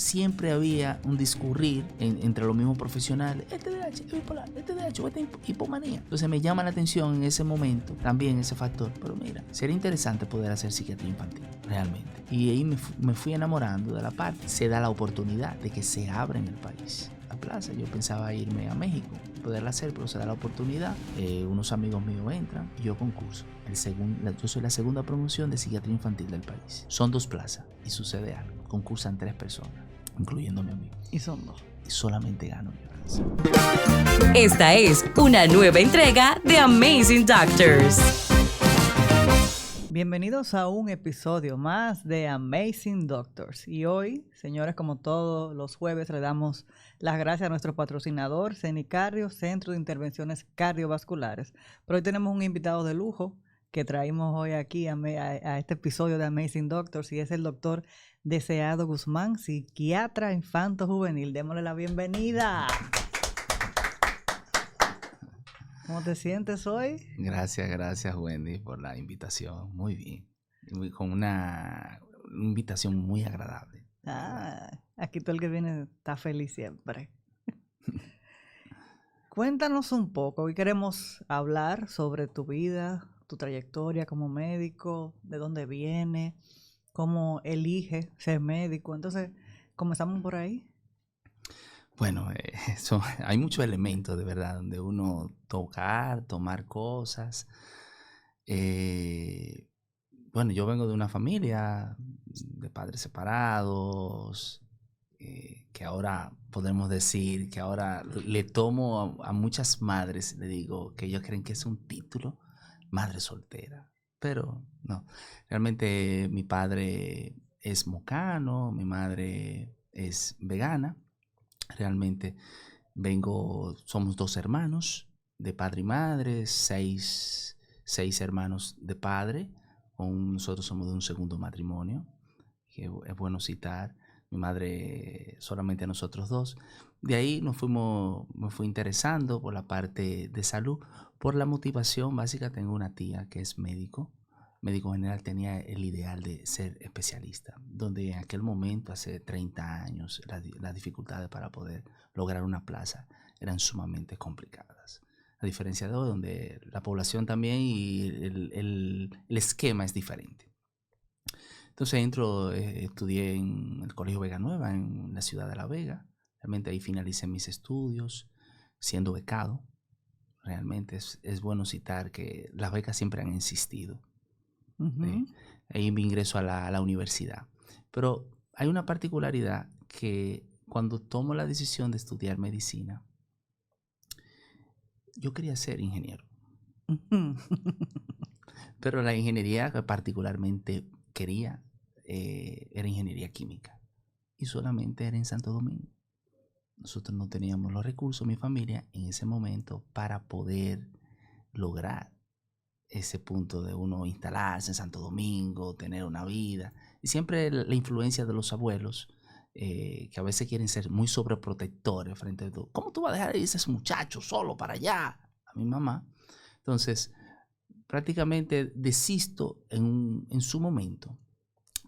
siempre había un discurrir entre los mismos profesionales. El TDAH es bipolar, el TDAH es hipomanía. Entonces me llama la atención en ese momento también ese factor. Pero mira, sería interesante poder hacer psiquiatría infantil, realmente. Y ahí me fui enamorando de la parte. Se da la oportunidad de que se abra en el país la plaza. Yo pensaba irme a México, poderla hacer, pero se da la oportunidad. Unos amigos míos entran y yo concurso. Yo soy la segunda promoción de psiquiatría infantil del país. Son 2 plazas y sucede algo. Concursan 3 personas, incluyéndome a mí. Y son 2. Y solamente gano yo. Esta es una nueva entrega de Amazing Doctors. Bienvenidos a un episodio más de Amazing Doctors. Y hoy, señores, como todos los jueves, le damos las gracias a nuestro patrocinador, CENICardio, Centro de Intervenciones Cardiovasculares. Pero hoy tenemos un invitado de lujo que traímos hoy aquí a este episodio de Amazing Doctors, y es el doctor Deseado Guzmán, psiquiatra infanto-juvenil. Démosle la bienvenida. ¿Cómo te sientes hoy? Gracias Wendy por la invitación. Muy bien. Con una invitación muy agradable. Aquí todo el que viene está feliz siempre. Cuéntanos un poco. Hoy queremos hablar sobre tu vida, tu trayectoria como médico, de dónde viene, cómo elige ser médico. Entonces, comenzamos por ahí. Bueno, hay muchos elementos de verdad donde uno tomar cosas. Bueno, yo vengo de una familia de padres separados, que ahora podemos decir que ahora le tomo a muchas madres, le digo que ellos creen que es un título, madre soltera, pero no. Realmente mi padre es mocano, mi madre es vegana. Realmente somos 2 hermanos de padre y madre, seis hermanos de padre. Nosotros somos de un segundo matrimonio, que es bueno citar. Mi madre solamente a nosotros 2. De ahí me fui interesando por la parte de salud, por la motivación básica. Tengo una tía que es médico general, tenía el ideal de ser especialista, donde en aquel momento, hace 30 años, las dificultades para poder lograr una plaza eran sumamente complicadas. A diferencia de hoy, donde la población también y el esquema es diferente. Entonces estudié en el Colegio Vega Nueva, en la ciudad de La Vega. Realmente ahí finalicé mis estudios, siendo becado. Realmente es bueno citar que las becas siempre han existido. Uh-huh. Ahí me ingreso a la universidad. Pero hay una particularidad que cuando tomo la decisión de estudiar medicina, yo quería ser ingeniero. Uh-huh. Pero la ingeniería que particularmente quería era ingeniería química. Y solamente era en Santo Domingo. Nosotros no teníamos los recursos, mi familia, en ese momento para poder lograr ese punto de uno instalarse en Santo Domingo, tener una vida. Y siempre la influencia de los abuelos, que a veces quieren ser muy sobreprotectores frente a todo. ¿Cómo tú vas a dejar a ese muchacho solo para allá? A mi mamá. Entonces, prácticamente desisto en su momento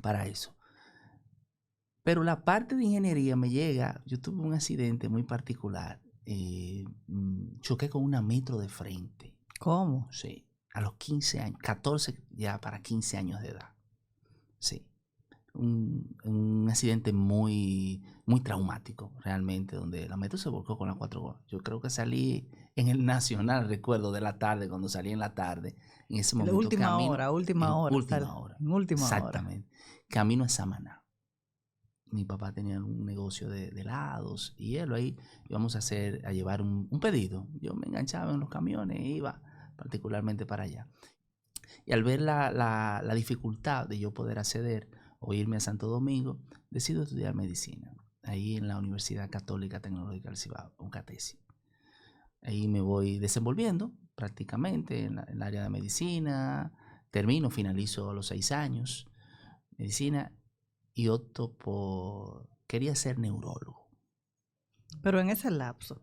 para eso. Pero la parte de ingeniería me llega. Yo tuve un accidente muy particular. Choqué con una metro de frente. ¿Cómo? Sí. A los 15 años, 14 ya para 15 años de edad. Sí. Un accidente muy, muy traumático, realmente, donde la metro se volcó con las 4 gomas. Yo creo que salí en el Nacional, recuerdo, de la tarde, cuando salí en la tarde. En ese momento. Última hora. Última hora. Exactamente. Camino a Samaná. Mi papá tenía un negocio de helados y él ahí íbamos a llevar un pedido. Yo me enganchaba en los camiones e iba particularmente para allá. Y al ver la dificultad de yo poder acceder o irme a Santo Domingo, decido estudiar medicina, ahí en la Universidad Católica Tecnológica del Cibao, UCATESI. Ahí me voy desenvolviendo prácticamente en el área de medicina, finalizo a los 6 años, medicina, y quería ser neurólogo. Pero en ese lapso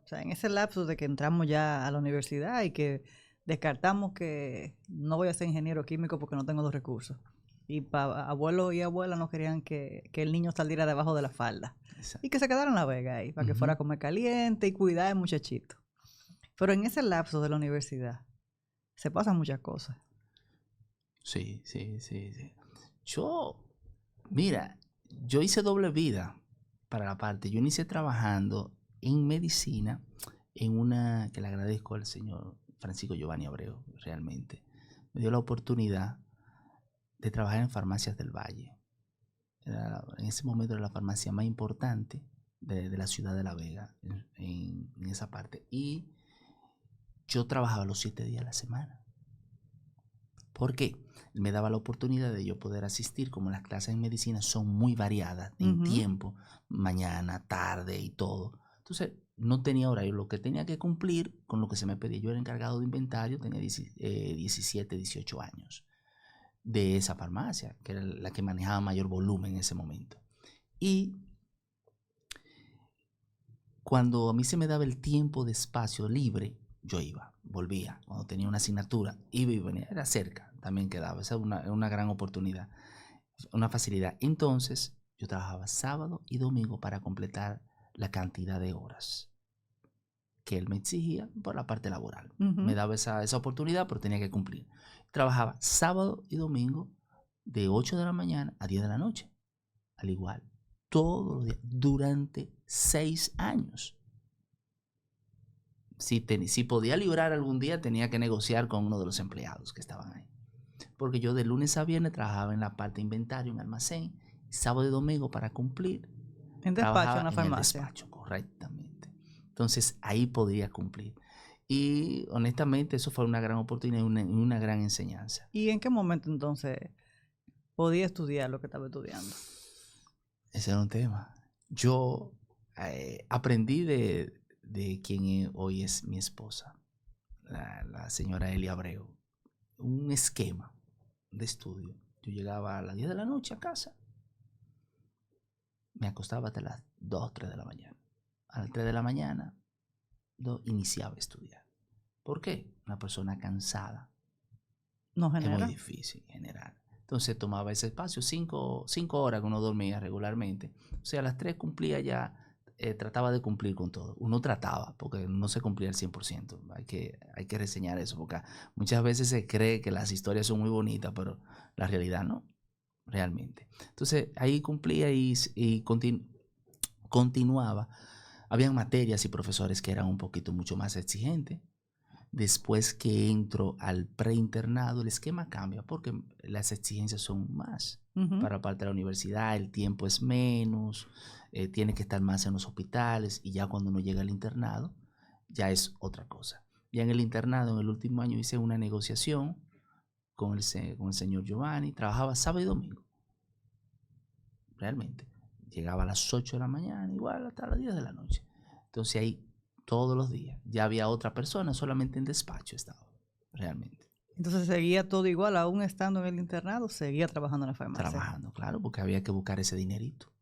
de que entramos ya a la universidad y que descartamos que no voy a ser ingeniero químico porque no tengo los recursos. Y abuelo y abuela no querían que el niño saliera debajo de la falda. Exacto. Y que se quedara en La Vega ahí, para que fuera a comer caliente y cuidar al muchachito. Pero en ese lapso de la universidad se pasan muchas cosas. Sí. Mira, yo hice doble vida para la parte. Yo inicié trabajando en medicina en una que le agradezco al señor Francisco Giovanni Abreu, realmente. Me dio la oportunidad de trabajar en Farmacias del Valle. En ese momento era la farmacia más importante de la ciudad de La Vega, en esa parte. Y yo trabajaba los 7 días a la semana. ¿Por qué? Me daba la oportunidad de yo poder asistir, como las clases en medicina son muy variadas en tiempo, mañana, tarde y todo. Entonces, no tenía horario, lo que tenía que cumplir con lo que se me pedía. Yo era encargado de inventario, tenía 17, 18 años de esa farmacia, que era la que manejaba mayor volumen en ese momento. Y cuando a mí se me daba el tiempo de espacio libre, yo iba, volvía. Cuando tenía una asignatura, iba y venía. Era cerca, también quedaba. Esa era una gran oportunidad, una facilidad. Entonces, yo trabajaba sábado y domingo para completar la cantidad de horas que él me exigía por la parte laboral. Me daba esa oportunidad, pero tenía que cumplir. Trabajaba sábado y domingo de 8 de la mañana a 10 de la noche. Al igual, todos los días, durante 6 años. Si podía librar algún día, tenía que negociar con uno de los empleados que estaban ahí. Porque yo de lunes a viernes trabajaba en la parte de inventario, en almacén, sábado y domingo para cumplir. En despacho, en la farmacia. En el despacho, correctamente. Entonces ahí podía cumplir. Y honestamente eso fue una gran oportunidad y una gran enseñanza. ¿Y en qué momento entonces podía estudiar lo que estaba estudiando? Ese era un tema. Yo aprendí de quien hoy es mi esposa, la señora Elia Abreu, un esquema de estudio. Yo llegaba a las 10 de la noche a casa, me acostaba hasta las 2, 3 de la mañana. A las 3 de la mañana iniciaba a estudiar. ¿Por qué? Una persona cansada. No genera. Es muy difícil generar. Entonces tomaba ese espacio, 5 horas que uno dormía regularmente. O sea, a las 3 cumplía ya, trataba de cumplir con todo. Uno trataba, porque no se cumplía al 100%. Hay que reseñar eso, porque muchas veces se cree que las historias son muy bonitas, pero la realidad no, realmente. Entonces ahí cumplía y continuaba. Habían materias y profesores que eran un poquito mucho más exigentes. Después que entro al preinternado, el esquema cambia porque las exigencias son más. Para parte de la universidad, el tiempo es menos, tiene que estar más en los hospitales, y ya cuando uno llega al internado, ya es otra cosa. Ya en el internado, en el último año, hice una negociación con el señor Giovanni. Trabajaba sábado y domingo. Realmente. Llegaba a las 8 de la mañana, igual hasta las 10 de la noche. Entonces ahí todos los días. Ya había otra persona, solamente en despacho estaba, realmente. Entonces seguía todo igual, aún estando en el internado, seguía trabajando en la farmacia. Trabajando, claro, porque había que buscar ese dinerito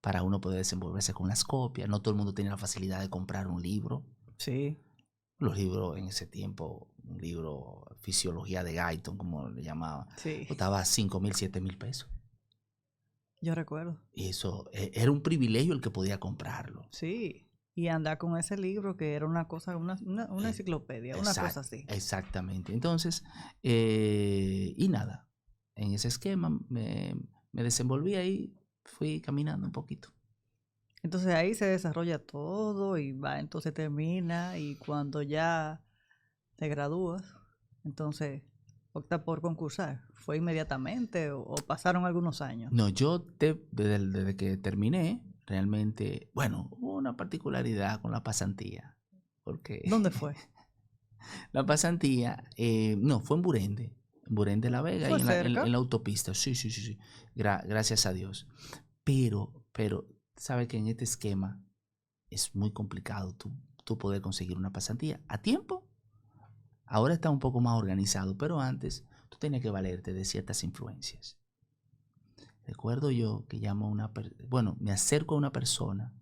para uno poder desenvolverse con las copias. No todo el mundo tenía la facilidad de comprar un libro. Sí. Los libros en ese tiempo, un libro Fisiología de Guyton, como le llamaba, sí, costaba 5,000, 7,000 pesos. Yo recuerdo. Y eso era un privilegio el que podía comprarlo. Sí. Y andar con ese libro que era una cosa, una enciclopedia, una cosa así. Exactamente. Entonces, y nada, en ese esquema me desenvolví ahí, fui caminando un poquito. Entonces ahí se desarrolla todo y va, entonces termina, y cuando ya te gradúas, entonces opta por concursar. ¿Fue inmediatamente o pasaron algunos años? No, yo desde que terminé, realmente, bueno, hubo una particularidad con la pasantía. Porque ¿Dónde fue? La pasantía, no, fue en Burende, La Vega, ¿Fue y cerca? en la autopista. Sí. Gracias a Dios. Pero, sabes que en este esquema es muy complicado tú poder conseguir una pasantía a tiempo. Ahora está un poco más organizado, pero antes tú tenías que valerte de ciertas influencias. Recuerdo yo que me acerco a una persona.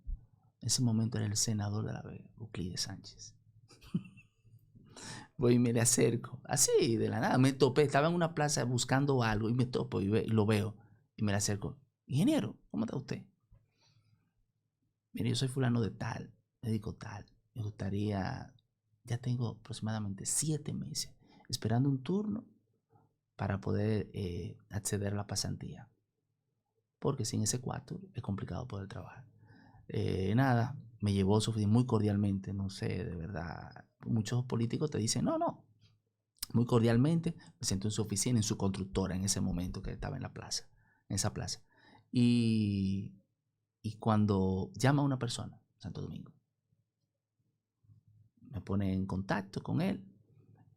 En ese momento era el senador de La Vega, Euclides Sánchez. Voy y me le acerco. Así, de la nada. Me topé. Estaba en una plaza buscando algo y me topo y lo veo. Y me le acerco. Ingeniero, ¿cómo está usted? Mire, yo soy fulano de tal, médico tal. Me gustaría, ya tengo aproximadamente 7 meses esperando un turno para poder acceder a la pasantía. Porque sin ese cuarto es complicado poder trabajar. Nada, me llevó muy cordialmente, no sé, de verdad. Muchos políticos te dicen, no. Muy cordialmente, me sentó en su oficina, en su constructora en ese momento que estaba en la plaza, en esa plaza. Y cuando llama a una persona, Santo Domingo, me pone en contacto con él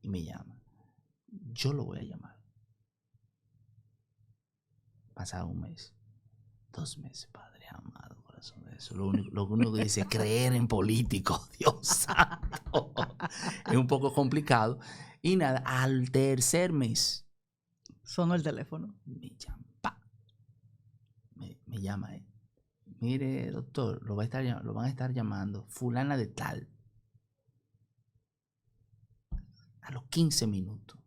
y me llama. Yo lo voy a llamar. Pasado un mes, 2 meses, Padre amado, corazón de eso. Lo único que dice creer en políticos, Dios santo. Es un poco complicado. Y nada, al tercer mes, sonó el teléfono. Me llama, me llama él. Mire, doctor, lo van a estar llamando fulana de tal. A los 15 minutos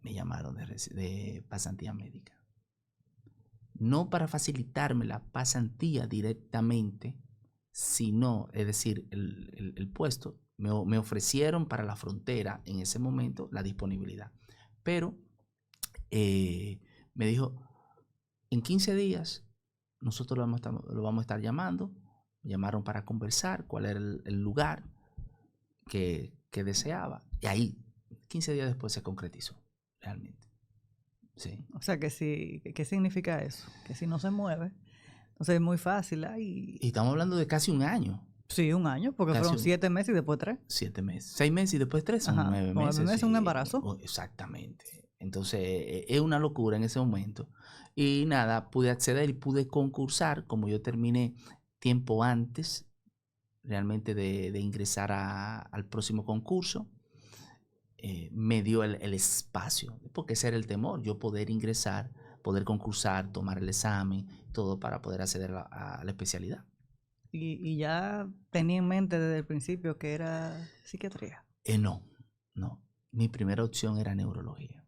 me llamaron de pasantía médica. No para facilitarme la pasantía directamente, sino, es decir, el puesto, me ofrecieron para la frontera en ese momento la disponibilidad. Pero me dijo, en 15 días nosotros lo vamos a estar llamando. Me llamaron para conversar cuál era el lugar que deseaba. Y ahí, 15 días después se concretizó, realmente. Sí. O sea, que sí, ¿qué significa eso? Que si no se mueve, entonces es muy fácil. Y estamos hablando de casi un año. Sí, un año, porque fueron 7 meses y después 3. 7 meses. 6 meses y después 3 son 9 meses. 9 meses, un embarazo. Exactamente. Entonces, es una locura en ese momento. Y nada, pude acceder y pude concursar, como yo terminé tiempo antes, realmente de ingresar al próximo concurso. Me dio el espacio, porque ese era el temor, yo poder ingresar, poder concursar, tomar el examen, todo para poder acceder a la especialidad. ¿Y ya tenía en mente desde el principio que era psiquiatría? No. Mi primera opción era neurología.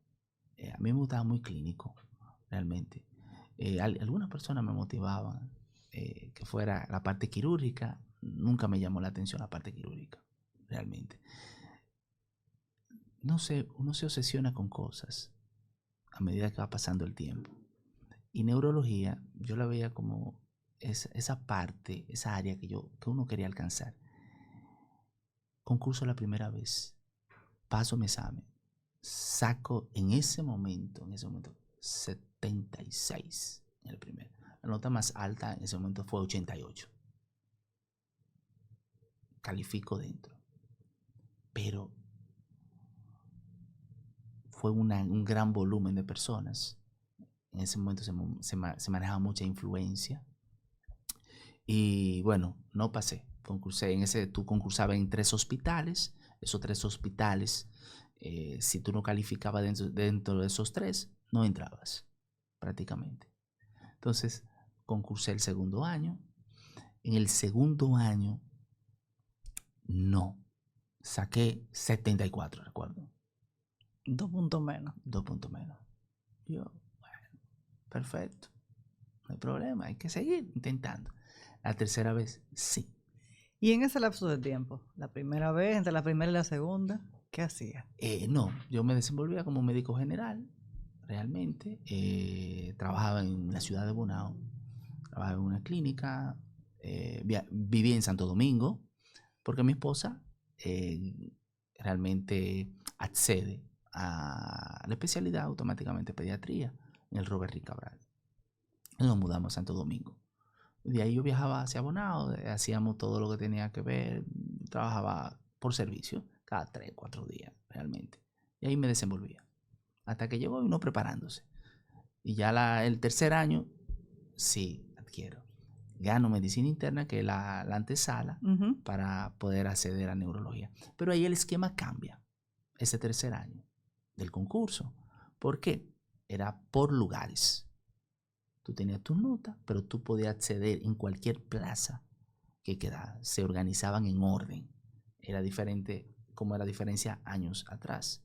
A mí me gustaba muy clínico, realmente. Algunas personas me motivaban que fuera la parte quirúrgica. Nunca me llamó la atención la parte quirúrgica, realmente. No sé, uno se obsesiona con cosas a medida que va pasando el tiempo. Y neurología, yo la veía como esa parte, esa área que uno quería alcanzar. Concurso la primera vez, paso mi examen, saco en ese momento 76 en el primero. La nota más alta en ese momento fue 88. Califico dentro. Pero fue un gran volumen de personas. En ese momento se manejaba mucha influencia. Y bueno, no pasé. Concursé tú concursabas en 3 hospitales. Esos 3 hospitales, si tú no calificabas dentro de esos 3, no entrabas, prácticamente. Entonces, concursé el segundo año. En el segundo año, no. Saqué 74, recuerdo. 2 puntos menos. 2 puntos menos. Yo, bueno, perfecto. No hay problema, hay que seguir intentando. La tercera vez, sí. ¿Y en ese lapso de tiempo? La primera vez, entre la primera y la segunda, ¿qué hacía? No, yo me desenvolvía como médico general, realmente. Trabajaba en la ciudad de Bonao. Trabajaba en una clínica. Vivía en Santo Domingo, porque mi esposa realmente accede a la especialidad automáticamente pediatría en el Robert Rick Cabral. Nos mudamos a Santo Domingo. De ahí yo viajaba hacia Bonao, hacíamos todo lo que tenía que ver, trabajaba por servicio cada 3, 4 días realmente. Y ahí me desenvolvía. Hasta que llegó uno preparándose. Y ya el tercer año, sí, adquiero. Gano medicina interna, que es la antesala, para poder acceder a neurología. Pero ahí el esquema cambia, ese tercer año del concurso. ¿Por qué? Era por lugares. Tú tenías tus notas, pero tú podías acceder en cualquier plaza que quedara. Se organizaban en orden. Era diferente cómo era la diferencia años atrás.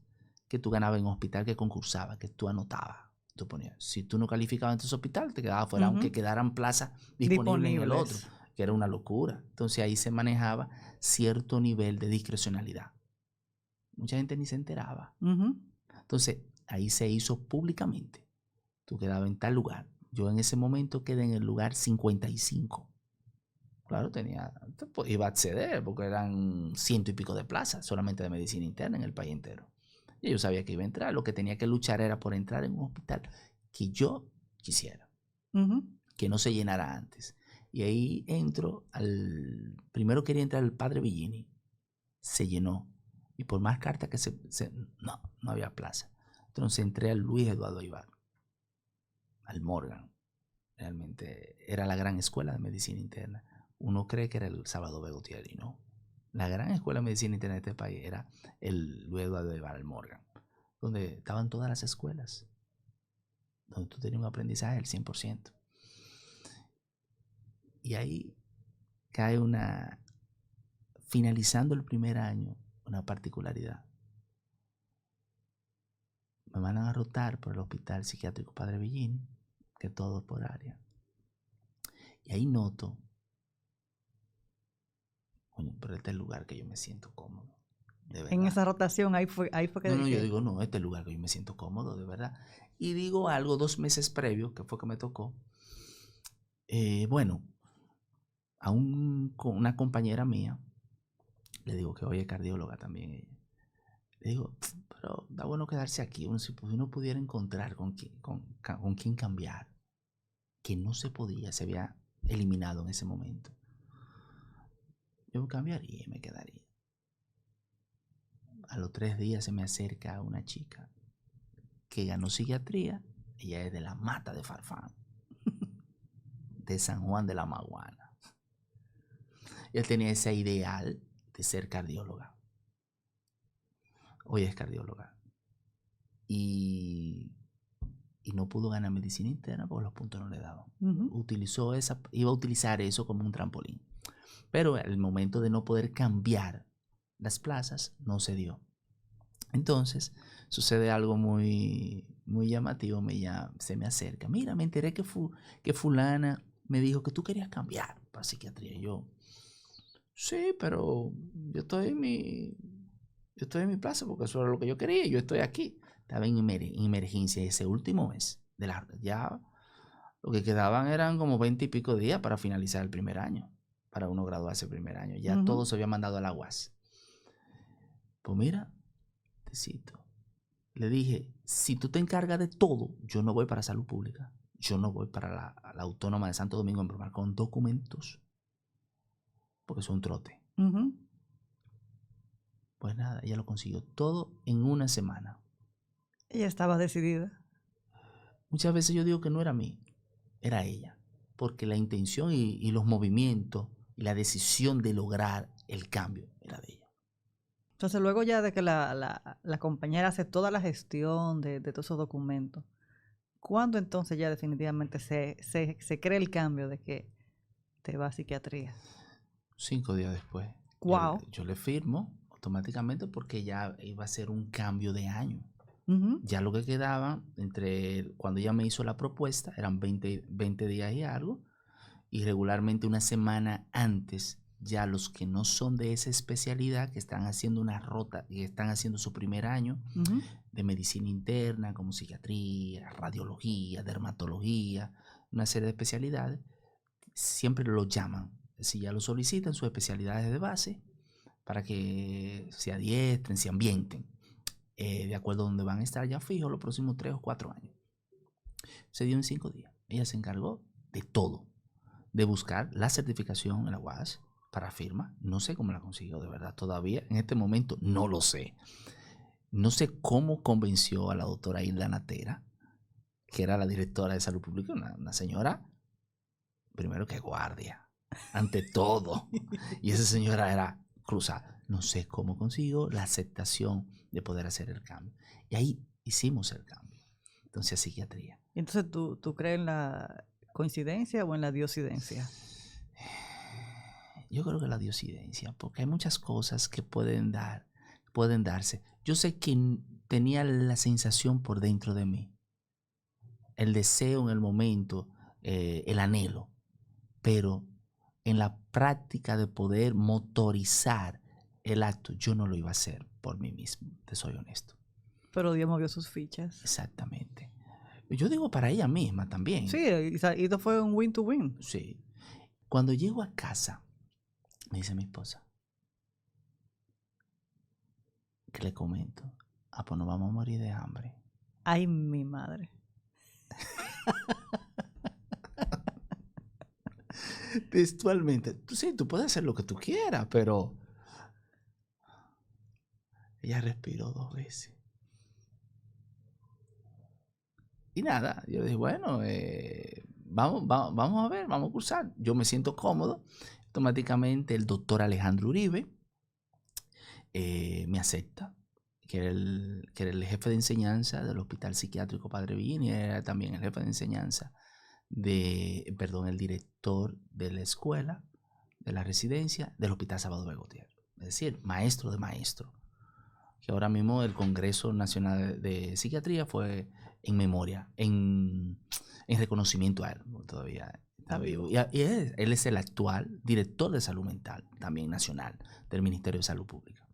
Que tú ganabas en un hospital que concursaba, que tú anotabas. Tú ponías, si tú no calificabas en tu hospital, te quedabas fuera, aunque quedaran plazas disponibles en el otro, que era una locura. Entonces ahí se manejaba cierto nivel de discrecionalidad. Mucha gente ni se enteraba. Entonces ahí se hizo públicamente. Tú quedabas en tal lugar. Yo en ese momento quedé en el lugar 55. Claro, iba a acceder porque eran 100 y pico de plazas solamente de medicina interna en el país entero. Y yo sabía que iba a entrar. Lo que tenía que luchar era por entrar en un hospital que yo quisiera. Que no se llenara antes. Y ahí entro primero quería entrar el padre Villini. Se llenó. Y por más cartas que no había plaza. Entonces entré al Luis Eduardo Aybar. Al Morgan. Realmente era la gran escuela de medicina interna. Uno cree que era el Salvador B. Gutiérrez, ¿no? La gran escuela de medicina interna de este país era el Luis Eduardo Aybar, el Morgan, donde estaban todas las escuelas, donde tú tenías un aprendizaje del 100%. Y ahí cae finalizando el primer año, una particularidad. Me van a rotar por el Hospital Psiquiátrico Padre Villini, que todo por área. Y ahí noto, coño, pero este es el lugar que yo me siento cómodo. De verdad. En esa rotación, ahí fue que No, yo digo, no, este es el lugar que yo me siento cómodo, de verdad. Y digo algo 2 meses previo, que fue que me tocó. Bueno, con una compañera mía, le digo que hoy es cardióloga también ella. Le digo, pero da bueno quedarse aquí. Si uno pudiera encontrar con quién cambiar, que no se podía, se había eliminado en ese momento. Yo cambiaría y me quedaría. A los 3 días se me acerca una chica que ganó psiquiatría. Ella es de la Mata de Farfán, de San Juan de la Maguana. Y él tenía ese ideal de ser cardióloga. Hoy es cardióloga. Y no pudo ganar medicina interna porque los puntos no le daban. Iba a utilizar eso como un trampolín. Pero el momento de no poder cambiar las plazas no se dio. Entonces sucede algo muy, muy llamativo. Se me acerca. Mira, me enteré que fulana me dijo que tú querías cambiar para psiquiatría. Y yo, sí, pero yo estoy en mi plaza porque eso era lo que yo quería. Yo estoy aquí. Estaba en emergencia ese último mes. Ya lo que quedaban eran como 20 y pico días para finalizar el primer año. Para uno graduarse el primer año. Ya todo se había mandado a la UAS. Pues mira, te cito. Le dije, si tú te encargas de todo, yo no voy para salud pública. Yo no voy para la Autónoma de Santo Domingo en Bromar con documentos. Porque es un trote. Pues nada, ella lo consiguió todo en una semana. Ella estaba decidida. Muchas veces yo digo que no era a mí, era ella. Porque la intención y los movimientos y la decisión de lograr el cambio era de ella. Entonces, luego ya de que la compañera hace toda la gestión de todos esos documentos, ¿cuándo entonces ya definitivamente se cree el cambio de que te va a psiquiatría? 5 días después. Wow. Yo le firmo automáticamente porque ya iba a ser un cambio de año. Ya lo que quedaba cuando ella me hizo la propuesta eran 20 días y algo, y regularmente una semana antes ya los que no son de esa especialidad, que están haciendo una rota y están haciendo su primer año de medicina interna como psiquiatría, radiología, dermatología, una serie de especialidades, siempre lo llaman, si ya lo solicitan, sus especialidades de base para que se adiestren, se ambienten de acuerdo a donde van a estar ya fijos los próximos 3 o 4 años. Se dio en 5 días. Ella se encargó de todo, de buscar la certificación en la UAS para firma. No sé cómo la consiguió, de verdad, todavía en este momento no lo sé. No sé cómo convenció a la doctora Hilda Natera, que era la directora de salud pública, una señora, primero que guardia, ante todo. Y esa señora era cruzada. No sé cómo consiguió la aceptación de poder hacer el cambio. Y ahí hicimos el cambio. Entonces, psiquiatría. Entonces, ¿tú crees en la coincidencia o en la diosidencia? Yo creo que la diosidencia, porque hay muchas cosas que pueden dar pueden darse. Yo sé que tenía la sensación por dentro de mí, el deseo en el momento, el anhelo, pero en la práctica de poder motorizar el acto, yo no lo iba a hacer por mí mismo, te soy honesto. Pero Dios movió sus fichas. Exactamente. Yo digo para ella misma también. Sí, y esto fue un win to win. Sí. Cuando llego a casa, me dice mi esposa, ¿qué le comento? Pues nos vamos a morir de hambre. Ay, mi madre. Textualmente. Sí, tú puedes hacer lo que tú quieras, pero ella respiró 2 veces. Y nada, yo dije, bueno, vamos a ver, vamos a cursar. Yo me siento cómodo. Automáticamente el doctor Alejandro Uribe me acepta, que era el jefe de enseñanza del Hospital Psiquiátrico Padre Villini, era también el jefe de enseñanza el director de la escuela, de la residencia del Hospital Salvador de Gutiérrez. Es decir, maestro de maestro. Que ahora mismo el Congreso Nacional de Psiquiatría fue en memoria, en reconocimiento a él, todavía está vivo. Y él es el actual director de salud mental, también nacional, del Ministerio de Salud Pública.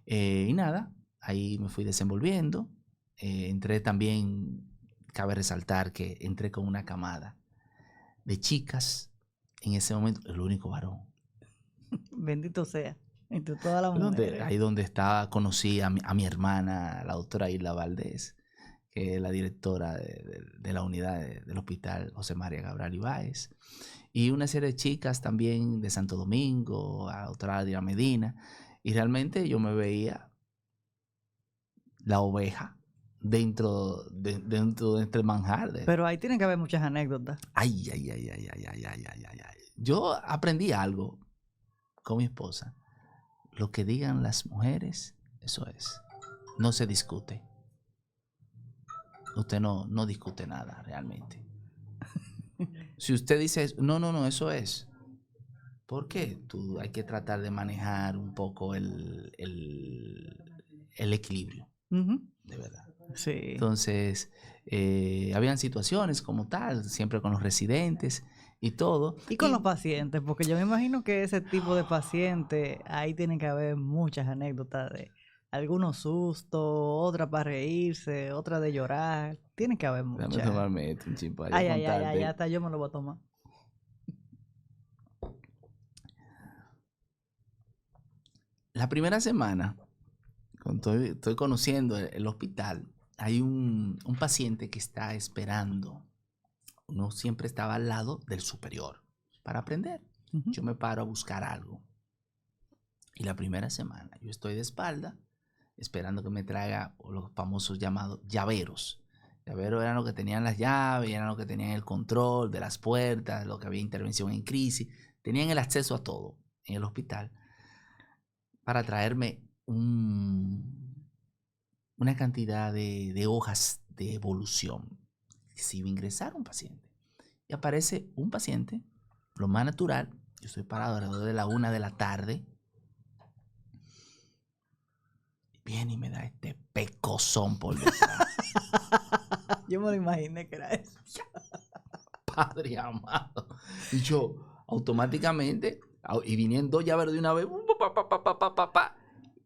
Y nada, ahí me fui desenvolviendo. Entré también, cabe resaltar que entré con una camada de chicas, en ese momento, el único varón. Bendito sea. Entre todas las mujeres. Ahí donde conocí a mi hermana, la doctora Isla Valdés, que es la directora de la unidad del hospital José María Cabral Ibáez, y una serie de chicas también de Santo Domingo, a la doctora Adriana Medina, y realmente yo me veía la oveja dentro de este manjar. Pero ahí tienen que haber muchas anécdotas. Ay. Yo aprendí algo con mi esposa. Lo que digan las mujeres, eso es. No se discute. Usted no discute nada realmente. Si usted dice, no, eso es. ¿Por qué? Hay que tratar de manejar un poco el equilibrio. Uh-huh. De verdad. Sí. Entonces, habían situaciones como tal, siempre con los residentes y todo. Y con los pacientes, porque yo me imagino que ese tipo de paciente, ahí tienen que haber muchas anécdotas de algunos sustos, otra para reírse, otra de llorar. Tienen que haber muchas. Déjame tomarme un chip para ay, hasta yo me lo voy a tomar. La primera semana, cuando estoy conociendo el hospital, hay un paciente que está esperando. Uno siempre estaba al lado del superior para aprender. Uh-huh. Yo me paro a buscar algo. Y la primera semana yo estoy de espalda esperando que me traiga los famosos llamados llaveros. Llaveros eran los que tenían las llaves, eran los que tenían el control de las puertas, los que había intervención en crisis. Tenían el acceso a todo en el hospital para traerme una cantidad de hojas de evolución. Si iba a ingresar un paciente y aparece un paciente, lo más natural, yo estoy parado alrededor de la 1 de la tarde, viene y me da este pecozón por detrás. Yo me lo imaginé que era eso. Padre amado. Y yo automáticamente, y vinieron 2 llaveros de una vez,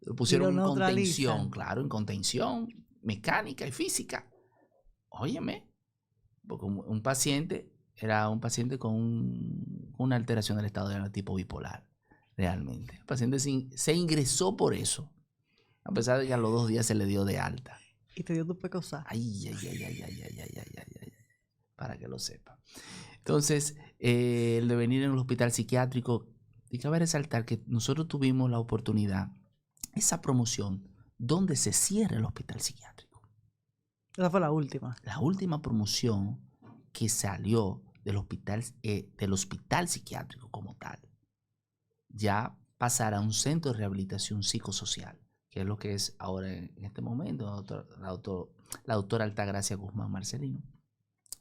lo pusieron en contención, claro, en contención mecánica y física. Óyeme. Porque un paciente era un paciente con una alteración del estado de tipo bipolar, realmente. El paciente se ingresó por eso, a pesar de que a los 2 días se le dio de alta. Y te dio tu pecosa. Ay. Para que lo sepa. Entonces, el de venir en el hospital psiquiátrico, y cabe resaltar que nosotros tuvimos la oportunidad, esa promoción, donde se cierra el hospital psiquiátrico. Esa fue la última. La última promoción que salió del hospital psiquiátrico como tal. Ya pasar a un centro de rehabilitación psicosocial, que es lo que es ahora en este momento la doctora Altagracia Guzmán Marcelino,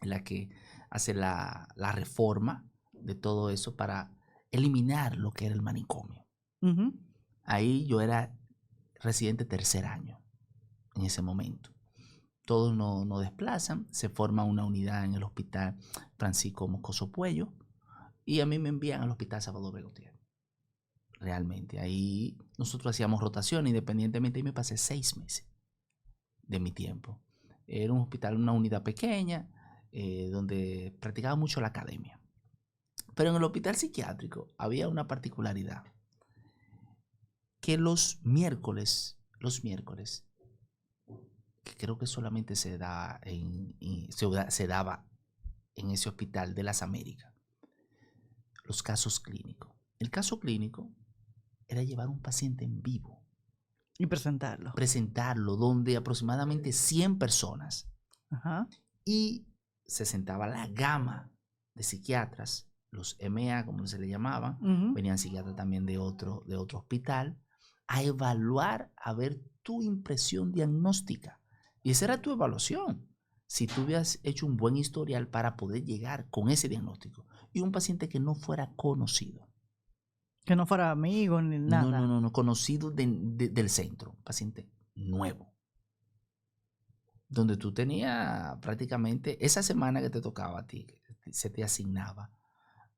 en la que hace la reforma de todo eso para eliminar lo que era el manicomio. Uh-huh. Ahí yo era residente tercer año en ese momento. Todos nos desplazan, se forma una unidad en el Hospital Francisco Moscoso Puello y a mí me envían al Hospital Salvador B. Gutiérrez. Realmente, ahí nosotros hacíamos rotación independientemente y me pasé 6 meses de mi tiempo. Era un hospital, una unidad pequeña, donde practicaba mucho la academia. Pero en el hospital psiquiátrico había una particularidad, que los miércoles, que creo que solamente se daba en ese hospital de las Américas, los casos clínicos. El caso clínico era llevar un paciente en vivo. Y presentarlo. Presentarlo, donde aproximadamente 100 personas. Ajá. Y se sentaba la gama de psiquiatras, los MA, como se le llamaban, venían psiquiatras también de otro hospital, a evaluar, a ver tu impresión diagnóstica. Y esa era tu evaluación. Si tú hubieras hecho un buen historial para poder llegar con ese diagnóstico. Y un paciente que no fuera conocido. Que no fuera amigo ni nada. No, conocido del centro. Un paciente nuevo. Donde tú tenías prácticamente esa semana que te tocaba a ti, que se te asignaba,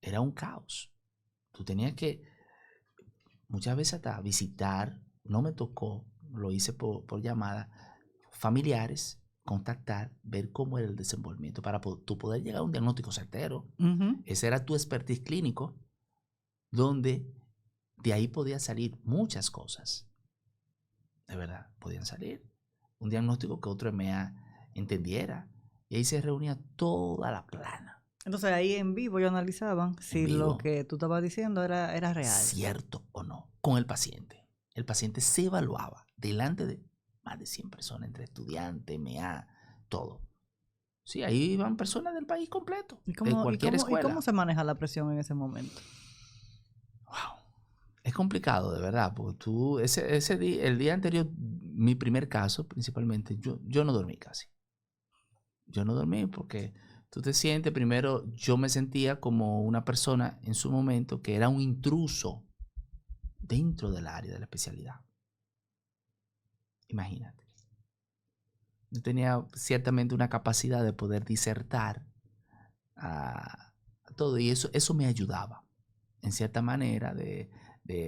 era un caos. Tú tenías que muchas veces hasta visitar, no me tocó, lo hice por llamada, familiares, contactar, ver cómo era el desenvolvimiento para tú poder llegar a un diagnóstico certero. Ese era tu expertise clínico, donde de ahí podían salir muchas cosas. De verdad, podían salir. Un diagnóstico que otro MA entendiera. Y ahí se reunía toda la plana. Entonces ahí en vivo ellos analizaban si lo que tú estabas diciendo era real. Cierto o no, con el paciente. El paciente se evaluaba delante de más de 100 personas, entre estudiantes, MA, todo. Sí, ahí iban personas del país completo, de cualquier escuela. ¿Y cómo se maneja la presión en ese momento? Wow. Es complicado, de verdad, porque tú, ese día, el día anterior, mi primer caso, principalmente, yo no dormí casi. Yo no dormí porque tú te sientes, primero, yo me sentía como una persona en su momento que era un intruso dentro del área de la especialidad. Imagínate. Yo tenía ciertamente una capacidad de poder disertar a todo y eso me ayudaba en cierta manera de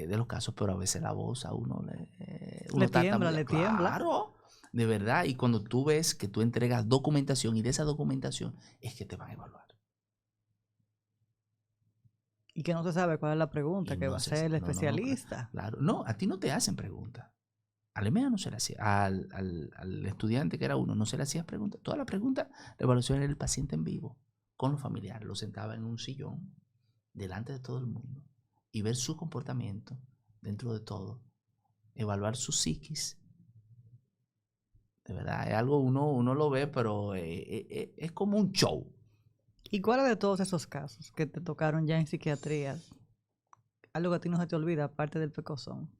los casos, pero a veces la voz a uno le tiembla. Claro, de verdad. Y cuando tú ves que tú entregas documentación y de esa documentación es que te van a evaluar. Y que no se sabe cuál es la pregunta que va a hacer el especialista. Claro, no, a ti no te hacen preguntas. Al EMEA no se le hacía, al estudiante que era uno, no se le hacía preguntas. Toda la pregunta, la evaluación era el paciente en vivo, con los familiares. Lo sentaba en un sillón, delante de todo el mundo, y ver su comportamiento dentro de todo. Evaluar su psiquis. De verdad, es algo uno lo ve, pero es como un show. ¿Y cuáles de todos esos casos que te tocaron ya en psiquiatría, algo que a ti no se te olvida, aparte del pecozón?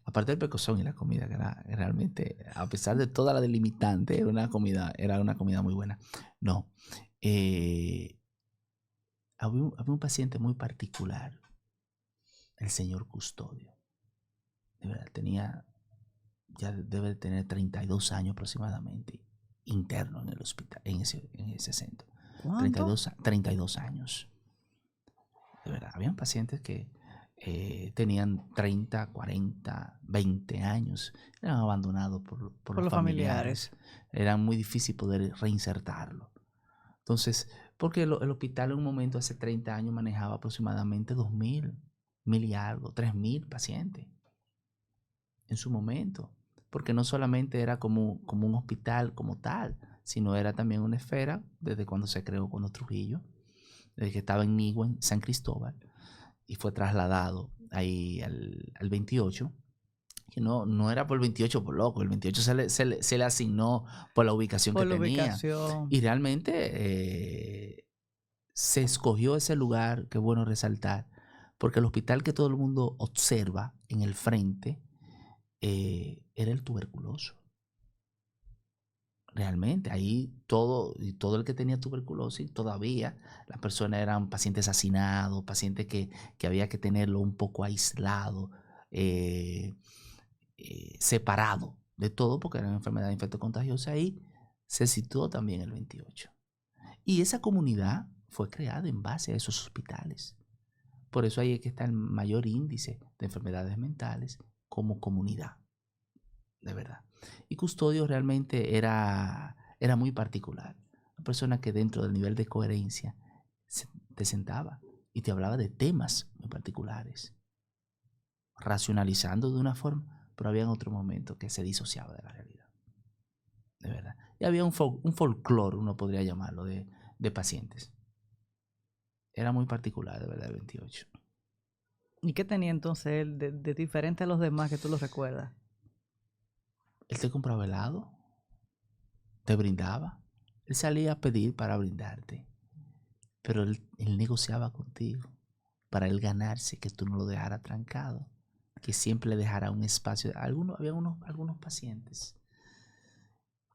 Aparte del pecozón y la comida, que era realmente, a pesar de toda la delimitante, era una comida muy buena. No. Había un paciente muy particular, el señor Custodio. De verdad, ya debe de tener 32 años aproximadamente, interno en el hospital, en ese centro. ¿Cuánto? 32 años. De verdad, habían pacientes que tenían 30, 40, 20 años, eran abandonados por los familiares. Era muy difícil poder reinsertarlo. Entonces, porque el hospital en un momento, hace 30 años, manejaba aproximadamente 2,000, 1,000 y algo, 3,000 pacientes en su momento. Porque no solamente era como un hospital como tal, sino era también una esfera desde cuando se creó Cono Trujillo, desde que estaba en Nigua, en San Cristóbal, y fue trasladado ahí al 28, que no era por el 28 por loco, el 28 se le asignó por la ubicación que tenía. Y realmente se escogió ese lugar, qué bueno resaltar, porque el hospital que todo el mundo observa en el frente era el tuberculoso. Realmente, ahí todo el que tenía tuberculosis, todavía las personas eran pacientes hacinados, pacientes que había que tenerlo un poco aislado, separado de todo, porque era una enfermedad infectocontagiosa, ahí se situó también el 28. Y esa comunidad fue creada en base a esos hospitales. Por eso ahí es que está el mayor índice de enfermedades mentales como comunidad, de verdad. Y Custodio realmente era muy particular. Una persona que dentro del nivel de coherencia te sentaba y te hablaba de temas muy particulares, racionalizando de una forma, pero había otro momento que se disociaba de la realidad, de verdad. Y había un folclore, uno podría llamarlo, de pacientes. Era muy particular, de verdad, el 28. ¿Y qué tenía entonces él de diferente a los demás que tú lo recuerdas? Él te compraba helado, te brindaba. Él salía a pedir para brindarte, pero él negociaba contigo para él ganarse que tú no lo dejaras trancado, que siempre le dejara un espacio. Había algunos pacientes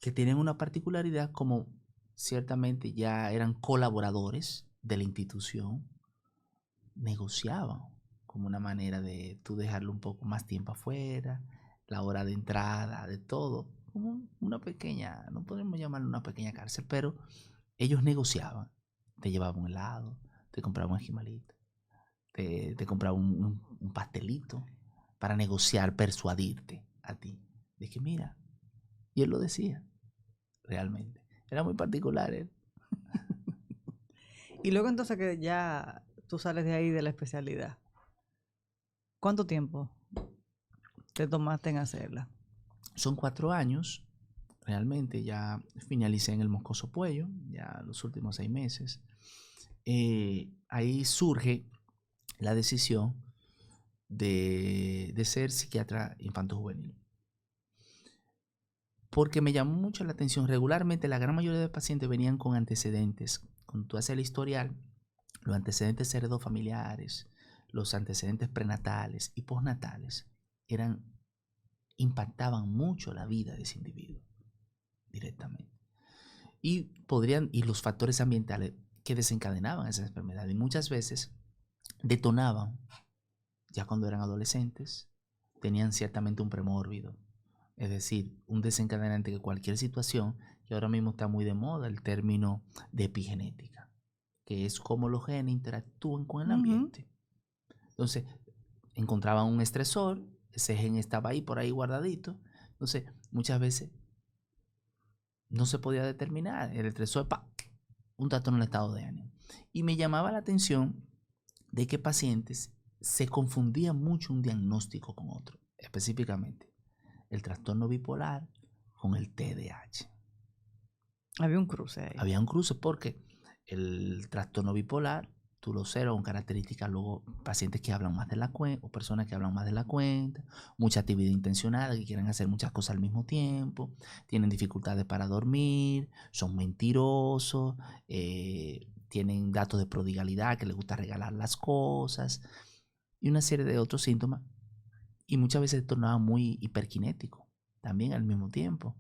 que tienen una particularidad, como ciertamente ya eran colaboradores de la institución, negociaban como una manera de tú dejarlo un poco más tiempo afuera, la hora de entrada, de todo, como una pequeña, no podemos llamarlo una pequeña cárcel, pero ellos negociaban, te llevaban un helado, te compraban un jimalito, te compraban un pastelito para negociar, persuadirte a ti, de que mira, y él lo decía, realmente, era muy particular él. Y luego entonces que ya tú sales de ahí de la especialidad, ¿cuánto tiempo te tomaste en hacerla? Son 4 años, realmente ya finalicé en el Moscoso Puello, ya los últimos 6 meses. Ahí surge la decisión de ser psiquiatra infanto-juvenil. Porque me llamó mucho la atención. Regularmente la gran mayoría de pacientes venían con antecedentes. Cuando tú haces el historial, los antecedentes heredofamiliares, los antecedentes prenatales y postnatales impactaban mucho la vida de ese individuo directamente. Y los factores ambientales que desencadenaban esa enfermedad y muchas veces detonaban ya cuando eran adolescentes, tenían ciertamente un premórbido, es decir, un desencadenante de cualquier situación, que ahora mismo está muy de moda el término de epigenética, que es cómo los genes interactúan con el ambiente. Entonces, encontraban un estresor, ese gen estaba ahí por ahí guardadito, entonces muchas veces no se podía determinar el estresor, un trastorno del estado de ánimo. Y me llamaba la atención de que pacientes se confundían mucho un diagnóstico con otro, específicamente el trastorno bipolar con el TDAH. Había un cruce ahí. Había un cruce porque el trastorno bipolar, tú lo observas con características, luego pacientes que hablan más de la cuenta, o personas que hablan más de la cuenta, mucha actividad intencional, que quieren hacer muchas cosas al mismo tiempo, tienen dificultades para dormir, son mentirosos, tienen datos de prodigalidad, que les gusta regalar las cosas, y una serie de otros síntomas. Y muchas veces se tornaba muy hiperkinético, también al mismo tiempo,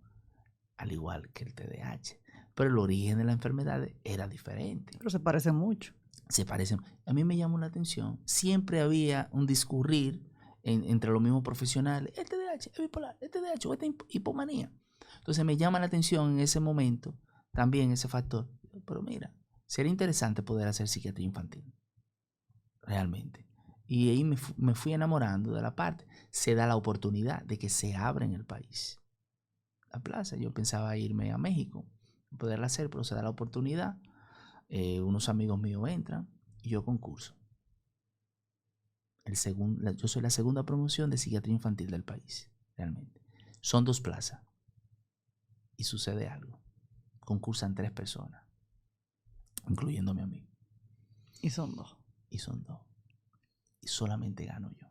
al igual que el TDAH. Pero el origen de la enfermedad era diferente. Pero se parecen mucho. Se parecen. A mí me llamó la atención. Siempre había un discurrir entre los mismos profesionales. El TDAH es bipolar, el TDAH o esta hipomanía. Entonces me llama la atención en ese momento también ese factor. Pero mira, sería interesante poder hacer psiquiatría infantil. Realmente. Y ahí me fui enamorando de la parte. Se da la oportunidad de que se abra en el país la plaza. Yo pensaba irme a México, poderla hacer, pero se da la oportunidad. Unos amigos míos entran y yo concurso. Yo soy la segunda promoción de psiquiatría infantil del país, realmente. Son 2 plazas. Y sucede algo. Concursan 3 personas, incluyéndome a mí. Y son 2. Y son 2. Y solamente gano yo.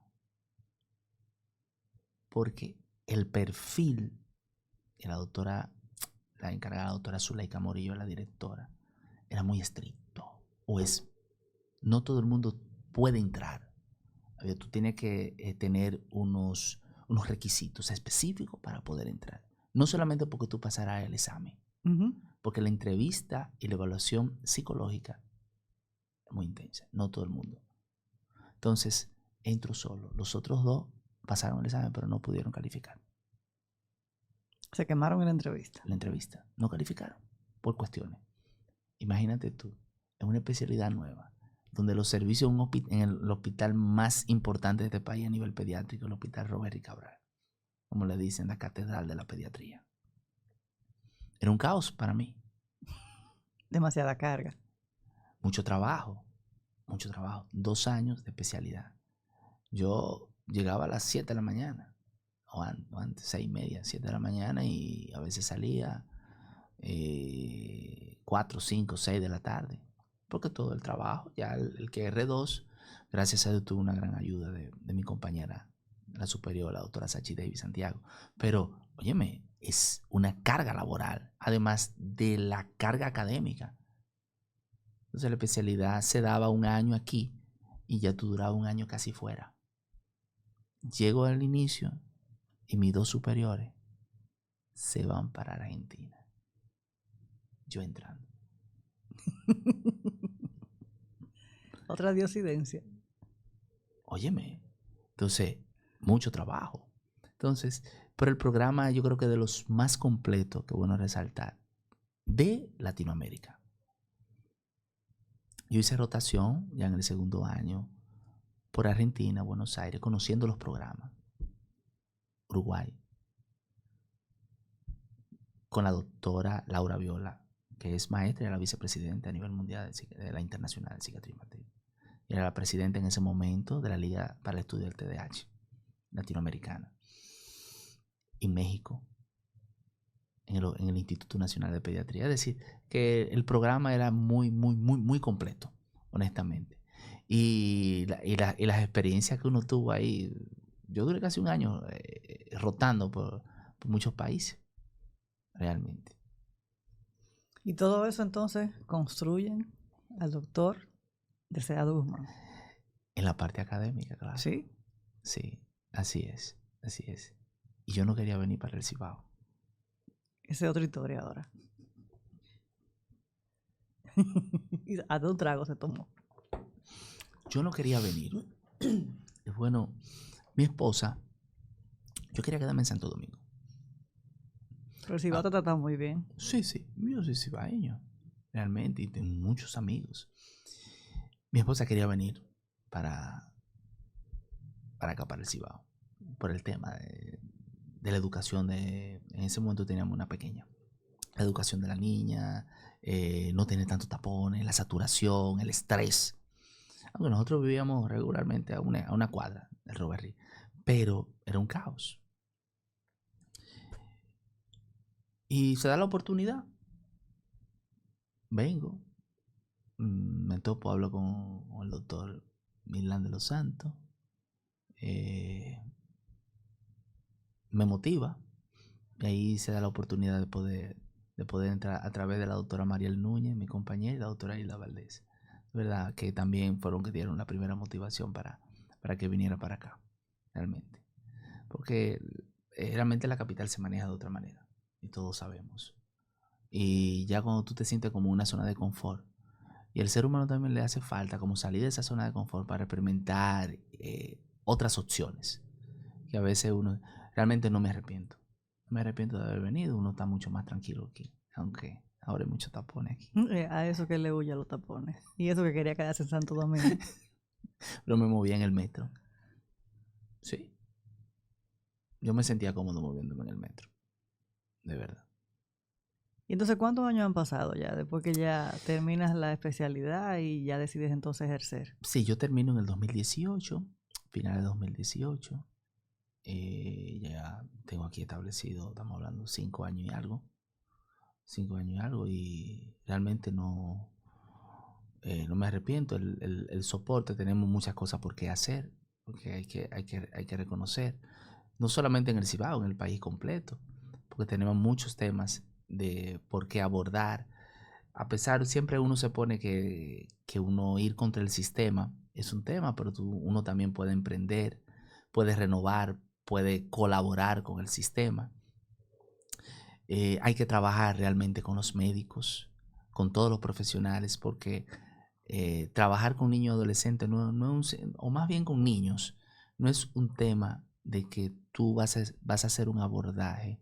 Porque el perfil de la encargada, la doctora Zuleika Morillo, la directora, era muy estricto. No todo el mundo puede entrar. Tú tienes que tener unos requisitos específicos para poder entrar. No solamente porque tú pasarás el examen, porque la entrevista y la evaluación psicológica es muy intensa. No todo el mundo. Entonces, entro solo. Los otros 2 pasaron el examen, pero no pudieron calificar. Se quemaron en la entrevista. La entrevista. No calificaron por cuestiones. Imagínate tú, en una especialidad nueva, donde los servicios en el hospital más importante de este país a nivel pediátrico, el Hospital Roberry Cabral, como le dicen, la catedral de la pediatría. Era un caos para mí. Demasiada carga. Mucho trabajo. 2 años de especialidad. Yo llegaba a las 7 de la mañana, o antes, 6:30, 7 de la mañana, y a veces salía 4, 5, 6 de la tarde. Porque todo el trabajo, ya el que R2, gracias a Dios tuvo una gran ayuda de mi compañera, la superior, la doctora Sachi Davis Santiago. Pero, óyeme, es una carga laboral, además de la carga académica. Entonces la especialidad se daba 1 año aquí y ya tú durabas 1 año casi fuera. Llego al inicio y mis 2 superiores se van para Argentina. Yo entrando. Otra diosidencia. Óyeme, entonces, mucho trabajo. Entonces, pero el programa yo creo que de los más completos, que bueno resaltar, de Latinoamérica. Yo hice rotación ya en el 2º año por Argentina, Buenos Aires, conociendo los programas. Uruguay. Con la doctora Laura Viola, que es maestra y la vicepresidenta a nivel mundial de la Internacional de Psiquiatría Infantil. Y era la presidenta en ese momento de la Liga para el Estudio del TDAH latinoamericana. Y México, en el Instituto Nacional de Pediatría. Es decir, que el programa era muy completo, honestamente. Y las experiencias que uno tuvo ahí, yo duré casi 1 año rotando por muchos países, realmente. Y todo eso entonces construyen al doctor Deseado Guzmán. En la parte académica, claro. ¿Sí? Sí, así es. Y yo no quería venir para el Cibao. Esa es otra historia ahora. Y a 2 tragos se tomó. Yo no quería venir. Bueno, mi esposa, yo quería quedarme en Santo Domingo. Pero el Cibao te trata muy bien. Sí, yo soy cibaeño, realmente, y tengo muchos amigos. Mi esposa quería venir para acá, para el Cibao, por el tema de la educación. En ese momento teníamos una pequeña. La educación de la niña, no tener tantos tapones, la saturación, el estrés. Aunque nosotros vivíamos regularmente a una cuadra del Roberry, pero era un caos. Y se da la oportunidad. Vengo, me topo, hablo con el doctor Milán de los Santos. Me motiva. Y ahí se da la oportunidad de poder entrar a través de la doctora Mariel Núñez, mi compañera, y la doctora Hilda Valdés. ¿Verdad? Que también fueron que dieron la primera motivación para que viniera para acá, realmente. Porque realmente la capital se maneja de otra manera, y todos sabemos. Y ya cuando tú te sientes como una zona de confort, y al ser humano también le hace falta como salir de esa zona de confort para experimentar otras opciones, que a veces uno, realmente no me arrepiento. No me arrepiento de haber venido, uno está mucho más tranquilo aquí, aunque ahora hay muchos tapones aquí. A eso que le huye a los tapones. Y eso que quería quedarse en Santo Domingo. Pero me movía en el metro. Sí. Yo me sentía cómodo moviéndome en el metro. De verdad. ¿Y entonces cuántos años han pasado ya? Después que ya terminas la especialidad y ya decides entonces ejercer. Sí, yo termino en el 2018, final de 2018. Ya tengo aquí establecido, estamos hablando 5 años y algo. 5 años y algo, y realmente no me arrepiento. El soporte, tenemos muchas cosas por qué hacer, porque hay que reconocer, no solamente en el Cibao, en el país completo, porque tenemos muchos temas de por qué abordar. A pesar, siempre uno se pone que uno ir contra el sistema es un tema, pero uno también puede emprender, puede renovar, puede colaborar con el sistema. Hay que trabajar realmente con los médicos, con todos los profesionales, porque trabajar con niños y adolescentes o más bien con niños, no es un tema de que tú vas a hacer un abordaje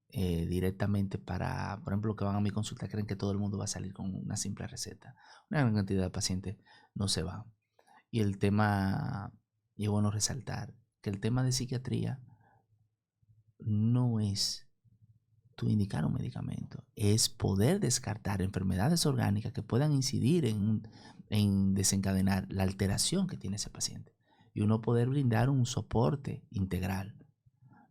directamente para, por ejemplo, los que van a mi consulta creen que todo el mundo va a salir con una simple receta. Una gran cantidad de pacientes no se van. Y el tema, y es bueno resaltar, que el tema de psiquiatría no es tú indicar un medicamento, es poder descartar enfermedades orgánicas que puedan incidir en desencadenar la alteración que tiene ese paciente. Y uno poder brindar un soporte integral.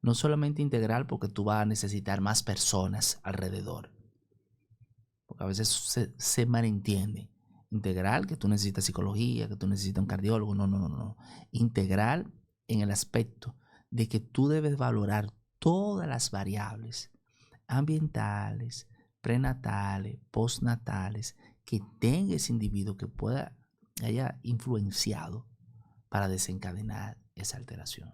No solamente integral porque tú vas a necesitar más personas alrededor. Porque a veces se malentiende. Integral, que tú necesitas psicología, que tú necesitas un cardiólogo. No. Integral en el aspecto de que tú debes valorar todas las variables ambientales, prenatales, postnatales que tenga ese individuo que haya influenciado para desencadenar esa alteración.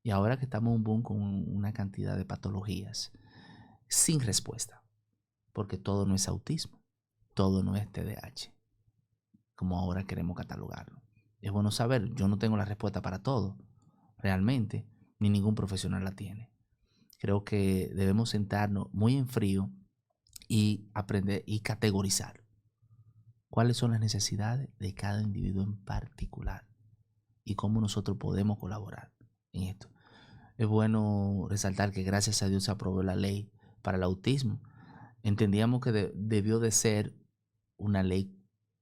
Y ahora que estamos en un boom con una cantidad de patologías sin respuesta, porque todo no es autismo, todo no es TDAH, como ahora queremos catalogarlo. Es bueno saber, yo no tengo la respuesta para todo, realmente, ni ningún profesional la tiene. Creo que debemos sentarnos muy en frío y aprender y categorizar cuáles son las necesidades de cada individuo en particular y cómo nosotros podemos colaborar en esto. Es bueno resaltar que gracias a Dios se aprobó la ley para el autismo. Entendíamos que debió de ser una ley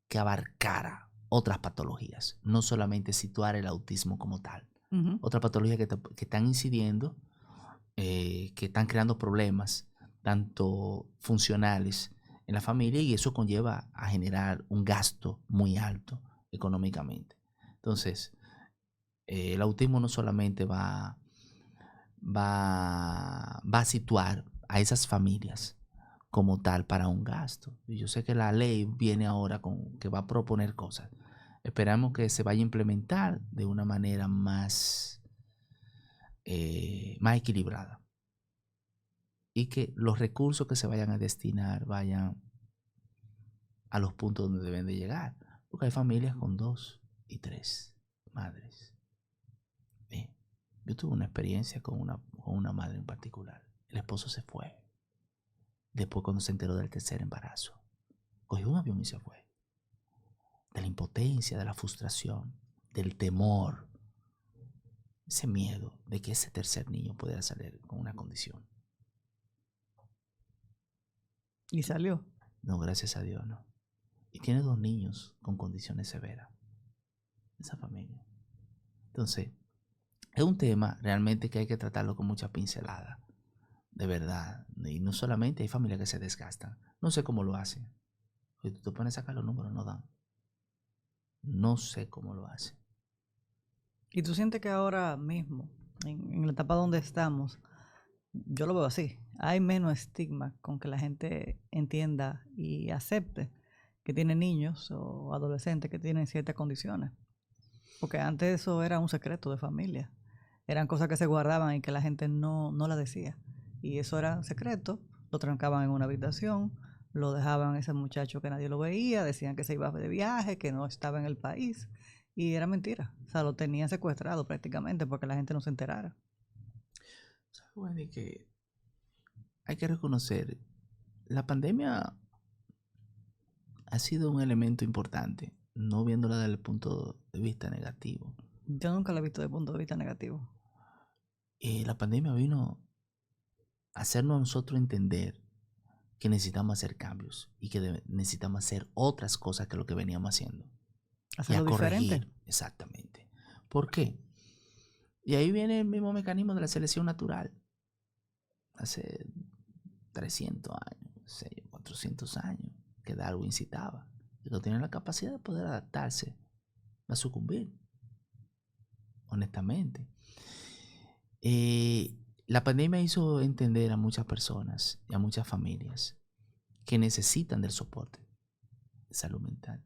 que abarcara otras patologías, no solamente situar el autismo como tal. Otras patologías que están incidiendo, que están creando problemas, tanto funcionales en la familia, y eso conlleva a generar un gasto muy alto económicamente. Entonces, el autismo no solamente va a situar a esas familias como tal para un gasto. Y yo sé que la ley viene ahora que va a proponer cosas. Esperamos que se vaya a implementar de una manera más equilibrada. Y que los recursos que se vayan a destinar vayan a los puntos donde deben de llegar. Porque hay familias con 2 y 3 madres. Yo tuve una experiencia con una madre en particular. El esposo se fue. Después, cuando se enteró del tercer embarazo, cogió un avión y se fue. De la impotencia, de la frustración, del temor, ese miedo de que ese tercer niño pudiera salir con una condición. ¿Y salió? No, gracias a Dios, no. Y tiene 2 niños con condiciones severas. Esa familia. Entonces, es un tema realmente que hay que tratarlo con mucha pincelada. De verdad. Y no solamente hay familias que se desgastan. No sé cómo lo hacen. Si tú te pones a sacar los números, no dan. No sé cómo lo hacen. ¿Y tú sientes que ahora mismo, en la etapa donde estamos, yo lo veo así, hay menos estigma con que la gente entienda y acepte que tiene niños o adolescentes que tienen ciertas condiciones? Porque antes eso era un secreto de familia. Eran cosas que se guardaban y que la gente no la decía. Y eso era secreto, lo trancaban en una habitación, lo dejaban a ese muchacho que nadie lo veía, decían que se iba de viaje, que no estaba en el país. Y era mentira. O sea, lo tenían secuestrado prácticamente porque la gente no se enterara. ¿Sabes, Wendy? Que hay que reconocer, la pandemia ha sido un elemento importante, no viéndola desde el punto de vista negativo. Yo nunca lo he visto desde el punto de vista negativo. La pandemia vino a hacernos a nosotros entender que necesitamos hacer cambios y que necesitamos hacer otras cosas que lo que veníamos haciendo. Hacerlo diferente. Exactamente. ¿Por qué? Y ahí viene el mismo mecanismo de la selección natural. Hace 300 años, 400 años, que Darwin citaba. Que no tiene la capacidad de poder adaptarse, va a sucumbir. Honestamente. La pandemia hizo entender a muchas personas y a muchas familias que necesitan del soporte de salud mental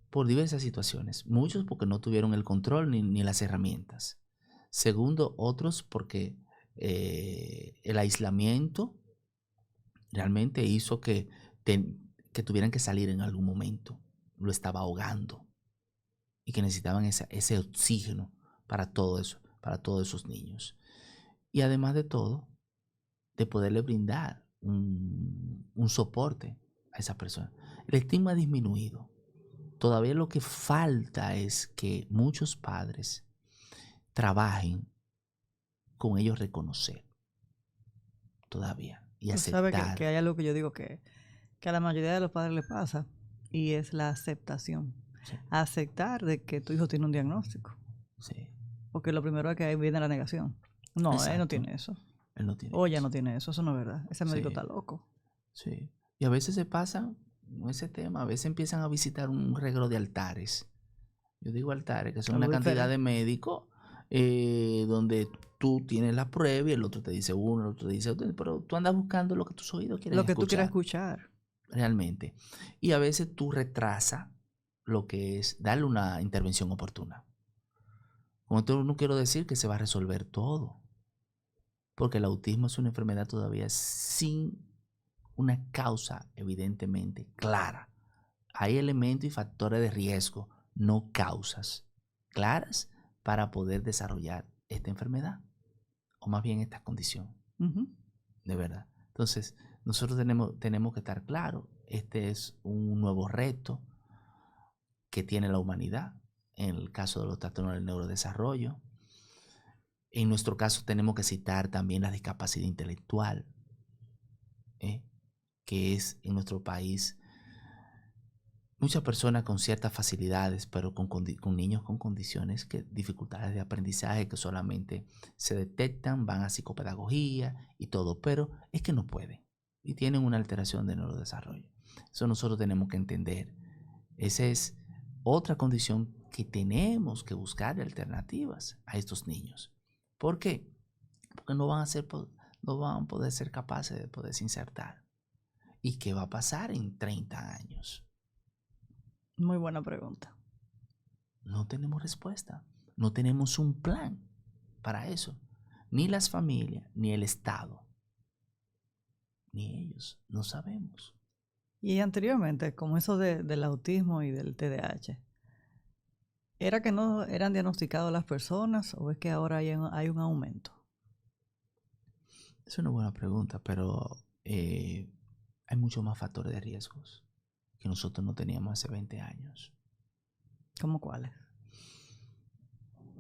por diversas situaciones. Muchos porque no tuvieron el control ni las herramientas. Segundo, otros porque el aislamiento realmente hizo que tuvieran que salir en algún momento. Lo estaba ahogando y que necesitaban ese oxígeno para todo eso. para todos esos niños. Y además de todo, de poderle brindar un soporte a esa persona. El estigma ha disminuido. Todavía lo que falta es que muchos padres trabajen con ellos reconocer todavía y Tú sabes aceptar. que hay algo que yo digo que a la mayoría de los padres les pasa y es la aceptación. Sí, Aceptar de que tu hijo tiene un diagnóstico. sí, Porque lo primero es que ahí viene la negación. No, él no exacto. tiene eso. Él no tiene O ella eso. no tiene eso. Eso no es verdad. Ese médico Sí, está loco. sí. Y a veces se pasan con ese tema, a veces empiezan a visitar un regalo de altares. Yo digo altares, que son Algo una cantidad diferente. de médicos donde tú tienes la prueba y el otro te dice uno, el otro te dice otro, pero tú andas buscando lo que tus oídos quieren Lo que tú quieras escuchar, escuchar. realmente. Y a veces tú retrasas lo que es darle una intervención oportuna. Con esto no quiero decir que se va a resolver todo, porque el autismo es una enfermedad todavía sin una causa evidentemente clara. Hay elementos y factores de riesgo, no causas claras para poder desarrollar esta enfermedad, o más bien esta condición, Ujú. de verdad. Entonces, nosotros tenemos que estar claros, este es un nuevo reto que tiene la humanidad, en el caso de los trastornos del neurodesarrollo. En nuestro caso tenemos que citar también la discapacidad intelectual, ¿eh? Que es en nuestro país muchas personas con ciertas facilidades, pero con niños con condiciones, dificultades de aprendizaje que solamente se detectan, van a psicopedagogía y todo, pero es que no pueden y tienen una alteración de neurodesarrollo. Eso nosotros tenemos que entender. Esa es otra condición que tenemos que buscar alternativas a estos niños. ¿Por qué? Porque no van a poder ser capaces de poderse insertar. ¿Y qué va a pasar en 30 años? Muy buena pregunta. No tenemos respuesta. No tenemos un plan para eso. Ni las familias, ni el Estado, ni ellos. No sabemos. Y anteriormente, como eso del autismo y del TDAH, ¿era que no eran diagnosticados las personas o es que ahora hay un aumento? Es una buena pregunta, pero hay muchos más factores de riesgos que nosotros no teníamos hace 20 años. ¿Cómo cuáles?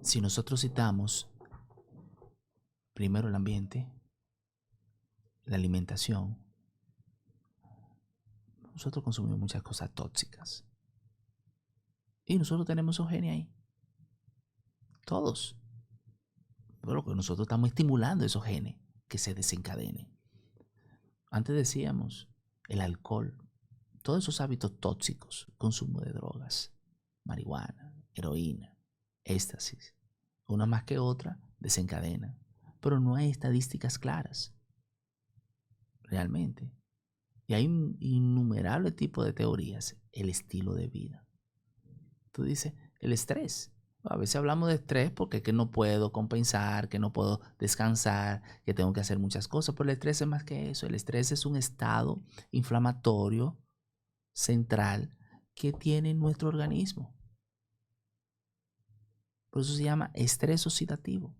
Si nosotros citamos primero el ambiente, la alimentación, nosotros consumimos muchas cosas tóxicas. Y nosotros tenemos esos genes ahí. Todos. Pero que nosotros estamos estimulando esos genes que se desencadenen. Antes decíamos el alcohol, todos esos hábitos tóxicos, consumo de drogas, marihuana, heroína, éxtasis, una más que otra desencadena. Pero no hay estadísticas claras, realmente. Y hay un innumerable tipo de teorías. El estilo de vida. Tú dices, el estrés. A veces hablamos de estrés porque es que no puedo compensar, que no puedo descansar, que tengo que hacer muchas cosas, pero el estrés es más que eso. El estrés es un estado inflamatorio central que tiene nuestro organismo. Por eso se llama estrés oxidativo.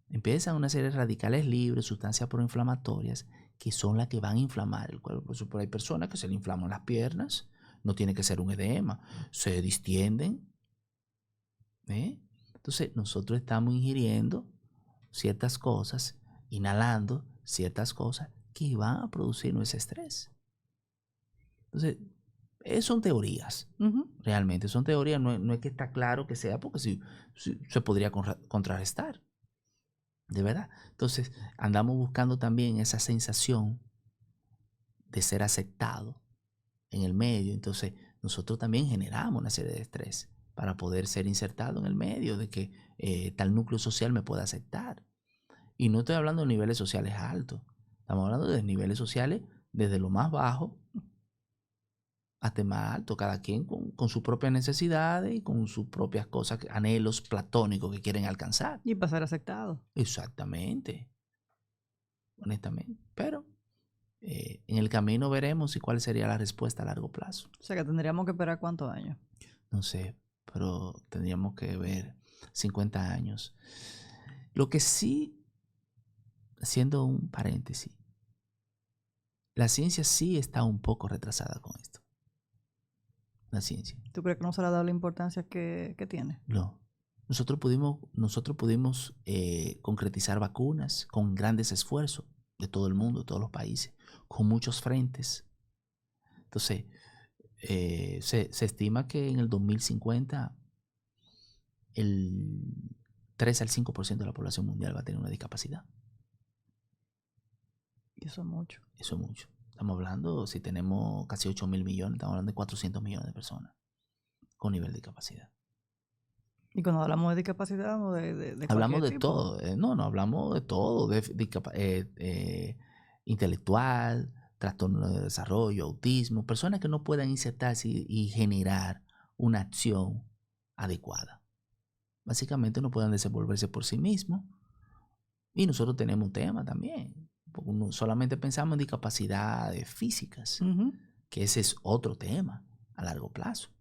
Empiezan una serie de radicales libres, sustancias proinflamatorias, que son las que van a inflamar el cuerpo. Por eso hay personas que se le inflaman las piernas, no tiene que ser un edema, se distienden. Entonces nosotros estamos ingiriendo ciertas cosas, inhalando ciertas cosas que van a producirnos ese estrés. Entonces, son teorías, realmente son teorías, no es que está claro que sea, porque si se podría contrarrestar, de verdad. Entonces, andamos buscando también esa sensación de ser aceptado en el medio. Entonces, nosotros también generamos una serie de estrés para poder ser insertado en el medio, de que tal núcleo social me pueda aceptar. Y no estoy hablando de niveles sociales altos, estamos hablando de niveles sociales desde lo más bajo hasta el más alto, cada quien con sus propias necesidades y con sus propias cosas, anhelos platónicos que quieren alcanzar. Y para ser aceptado. Exactamente, honestamente. Pero en el camino veremos cuál sería la respuesta a largo plazo. O sea que tendríamos que esperar cuántos años. No sé, pero tendríamos que ver 50 años. Lo que sí, haciendo un paréntesis, la ciencia sí está un poco retrasada con esto. La ciencia. ¿Tú crees que no se le ha dado la importancia que tiene? No. Nosotros pudimos concretizar vacunas con grandes esfuerzos de todo el mundo, de todos los países, con muchos frentes. Entonces, se estima que en el 2050 el 3 al 5% de la población mundial va a tener una discapacidad. Y eso es mucho. Eso es mucho. Estamos hablando, si tenemos casi 8.000 millones, estamos hablando de 400 millones de personas con nivel de discapacidad. Y cuando hablamos de discapacidad, ¿no? de hablamos de tipo. todo. No, hablamos de todo. Intelectual, trastorno de desarrollo, autismo, personas que no puedan insertarse y generar una acción adecuada. Básicamente no puedan desenvolverse por sí mismos. Y nosotros tenemos un tema también. Porque no solamente pensamos en discapacidades físicas, que ese es otro tema a largo plazo,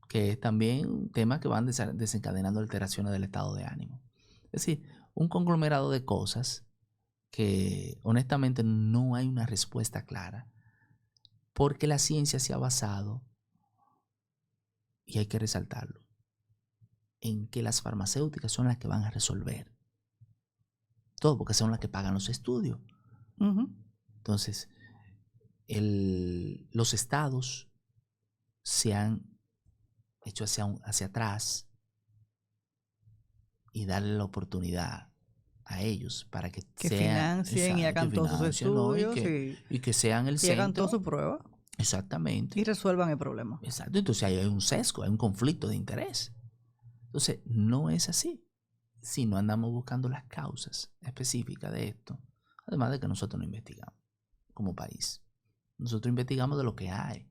que es también un tema que van desencadenando alteraciones del estado de ánimo. Es decir, un conglomerado de cosas que honestamente no hay una respuesta clara, porque la ciencia se ha basado, y hay que resaltarlo, en que las farmacéuticas son las que van a resolver todo, porque son las que pagan los estudios. Entonces, los estados se han hecho hacia atrás y darle la oportunidad a ellos para que financien y hagan todos sus estudios, ¿no? y que sean el centro. Y hagan todas sus pruebas. Exactamente. Y resuelvan el problema. Exacto. Entonces hay un sesgo, hay un conflicto de interés. Entonces, no es así. Si no andamos buscando las causas específicas de esto, además de que nosotros no investigamos como país. Nosotros investigamos de lo que hay,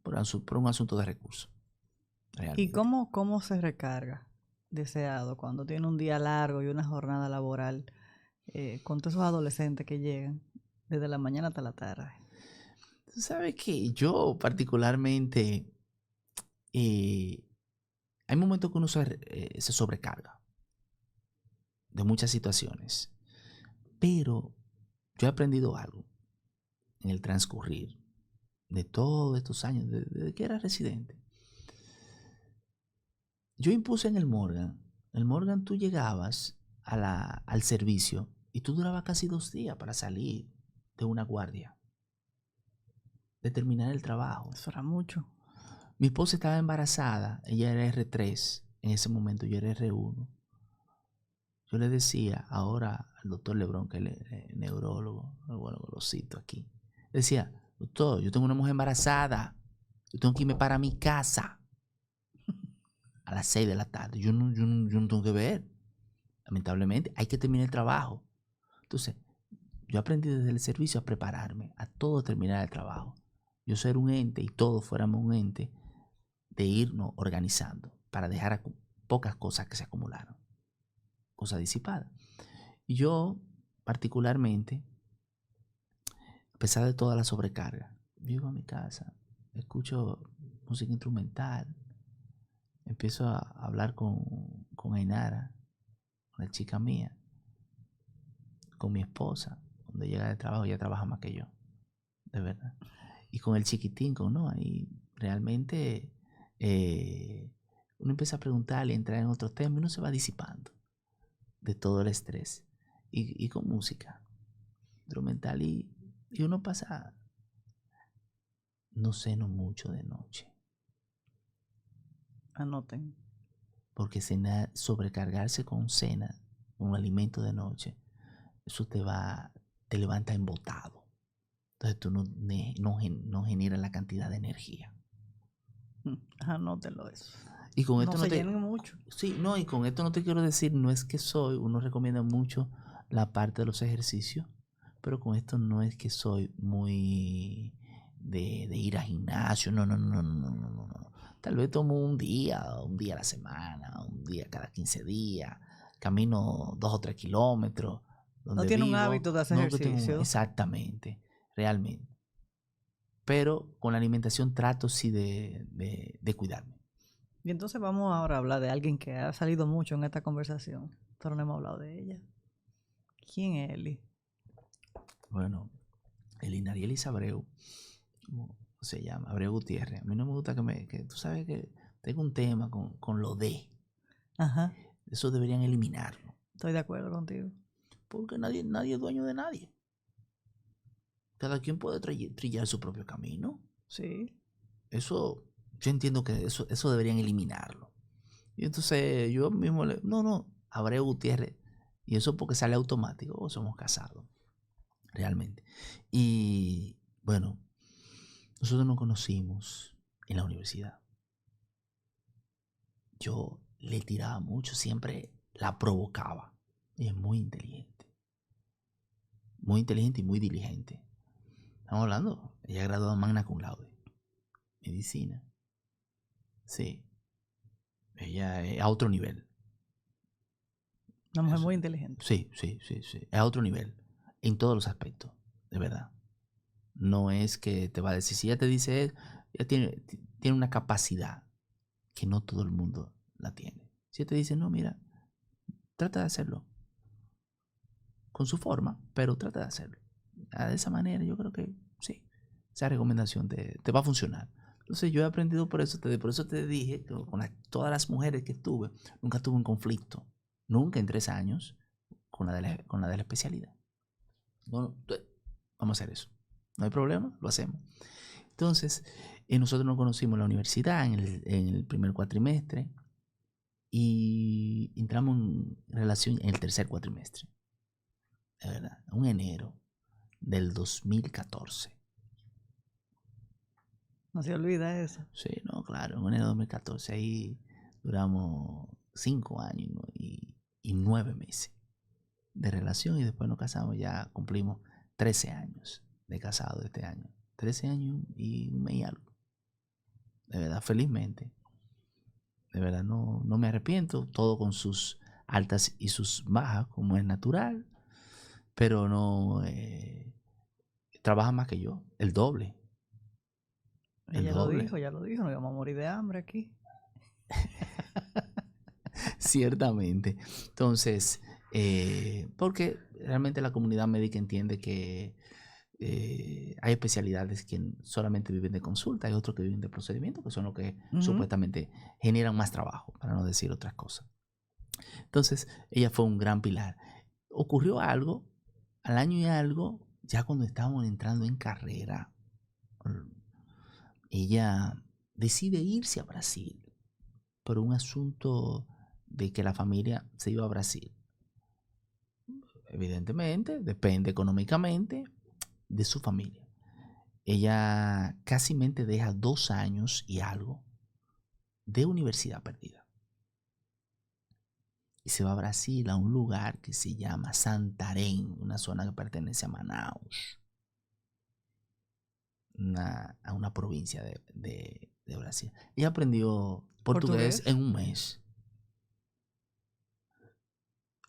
por un asunto de recursos. Realmente. ¿Y cómo se recarga deseado cuando tiene un día largo y una jornada laboral con todos esos adolescentes que llegan desde la mañana hasta la tarde? Tú sabes que yo particularmente, hay momentos que uno se sobrecarga de muchas situaciones, pero yo he aprendido algo en el transcurrir de todos estos años, desde que era residente. Yo impuse en el Morgan tú llegabas al servicio y tú durabas casi 2 días para salir de una guardia, de terminar el trabajo. Eso era mucho. Mi esposa estaba embarazada, ella era R3, en ese momento yo era R1. Yo le decía ahora al doctor Lebrón, que es neurólogo, bueno, lo cito aquí, le decía, doctor, yo tengo una mujer embarazada, yo tengo que irme para mi casa a las 6 de la tarde, yo no tengo que ver, lamentablemente, hay que terminar el trabajo. Entonces, yo aprendí desde el servicio a prepararme, a todo terminar el trabajo. Yo ser un ente y todos fuéramos un ente de irnos organizando para dejar pocas cosas que se acumularon, cosas disipadas. Y yo, particularmente, a pesar de toda la sobrecarga, llego a mi casa, escucho música instrumental, empiezo a hablar con Ainara, una chica mía, con mi esposa, cuando llega de trabajo, ella trabaja más que yo, de verdad. Y con el chiquitín, ahí realmente uno empieza a preguntarle, a entrar en otros temas y uno se va disipando de todo el estrés. Y con música instrumental y uno pasa, no ceno mucho de noche. Anoten. Porque sobrecargarse con cena, un alimento de noche, eso te levanta embotado. Entonces tú no generas la cantidad de energía. Anótenlo eso. Y con esto no se llenen mucho. Sí, y con esto no te quiero decir, no es que uno recomienda mucho la parte de los ejercicios, pero con esto no es que soy muy de ir al gimnasio, no. Tal vez tomo un día a la semana, un día cada 15 días, camino 2 o 3 kilómetros. No tiene un hábito de hacer ejercicio. Exactamente, realmente. Pero con la alimentación trato sí de cuidarme. Y entonces vamos ahora a hablar de alguien que ha salido mucho en esta conversación, pero no hemos hablado de ella. ¿Quién es Eli? Bueno, Elinarielis Abreu, ¿cómo se llama? Abreu Gutiérrez. A mí no me gusta que tú sabes que tengo un tema con lo de. Ajá, Eso deberían eliminarlo. estoy de acuerdo contigo. Porque nadie es dueño de nadie. Cada quien puede trillar su propio camino. Sí. Eso, yo entiendo que eso deberían eliminarlo. Y entonces yo mismo no, Abreu Gutiérrez. Y eso porque sale automático o somos casados. Realmente. Y bueno, nosotros nos conocimos en la universidad. Yo le tiraba mucho, siempre la provocaba. Ella es muy inteligente. Muy inteligente y muy diligente. Estamos hablando, ella es graduada magna cum laude. Medicina. Sí. Ella es a otro nivel. Una mujer Eso. muy inteligente. Sí. Es a otro nivel. En todos los aspectos. De verdad. No es que te va a decir, si ella te dice eso, ella tiene una capacidad que no todo el mundo la tiene. Si ella te dice, no, mira, trata de hacerlo. Con su forma, pero trata de hacerlo. De esa manera, yo creo que sí. Esa recomendación te va a funcionar. Entonces yo he aprendido por eso te dije que con todas las mujeres que tuve, nunca tuve un conflicto. Nunca en 3 años con la de la especialidad. Bueno, vamos a hacer eso. No hay problema, lo hacemos. Entonces, nosotros nos conocimos en la universidad en el primer cuatrimestre y entramos en relación en el tercer cuatrimestre. De verdad, un enero del 2014. No se olvida eso. Sí, no, claro, en enero de 2014. Ahí duramos 5 años y 9 meses de relación y después nos casamos, ya cumplimos 13 años de casado este año. 13 años y un mes y algo. De verdad, felizmente. De verdad, no me arrepiento. Todo con sus altas y sus bajas, como es natural. Pero no trabaja más que yo, el doble. Ella lo dijo, nos íbamos a morir de hambre aquí. Ciertamente. Entonces, porque realmente la comunidad médica entiende que hay especialidades que solamente viven de consulta, hay otros que viven de procedimiento, que son los que supuestamente generan más trabajo, para no decir otras cosas. Entonces, ella fue un gran pilar. Ocurrió algo, al año y algo, ya cuando estábamos entrando en carrera, ella decide irse a Brasil por un asunto de que la familia se iba a Brasil. Evidentemente, depende económicamente de su familia. Ella casi deja 2 años y algo de universidad perdida. Y se va a Brasil, a un lugar que se llama Santarém, una zona que pertenece a Manaus, a una provincia de Brasil. Ella aprendió portugués en un mes.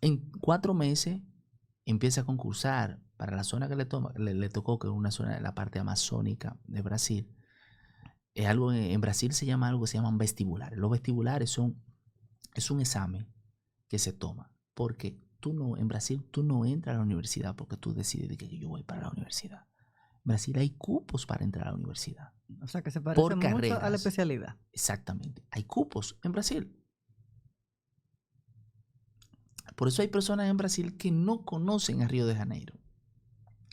En 4 meses empieza a concursar para la zona que le tocó, que es una zona de la parte amazónica de Brasil. Es algo en Brasil se llama algo que se llaman vestibulares. Los vestibulares es un examen que se toma porque en Brasil tú no entras a la universidad porque tú decides que yo voy para la universidad. En Brasil hay cupos para entrar a la universidad. O sea que se parece mucho a la especialidad. Exactamente. Hay cupos en Brasil. Por eso hay personas en Brasil que no conocen a Río de Janeiro.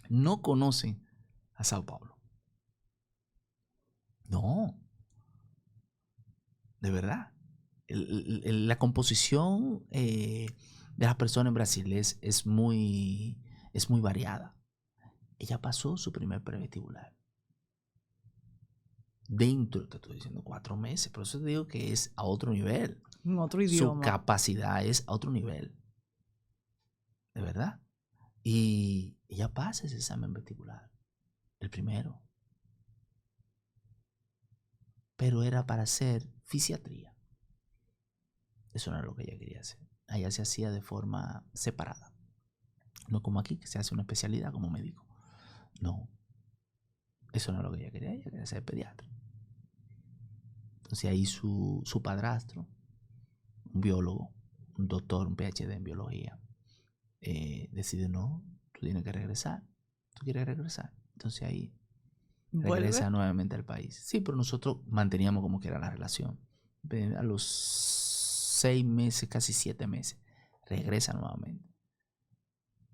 No conocen a Sao Paulo. No. De verdad. La composición de las personas en Brasil es muy variada. Ella pasó su primer prevestibular. Dentro, te estoy diciendo, 4 meses. Por eso te digo que es a otro nivel. En otro idioma. Su capacidad es a otro nivel. De verdad. Y ella pasa ese examen vestibular. El primero. Pero era para hacer fisiatría. Eso no era lo que ella quería hacer. Allá se hacía de forma separada. No como aquí, que se hace una especialidad como médico. No. Eso no es lo que ella quería ser pediatra. Entonces ahí su padrastro, un biólogo, un doctor, un PhD en biología, decide, no, tú tienes que regresar. ¿Tú quieres regresar? Entonces ahí regresa ¿Vuelve? nuevamente al país. Sí, pero nosotros manteníamos como que era la relación. A los 6 meses, casi 7 meses, regresa nuevamente.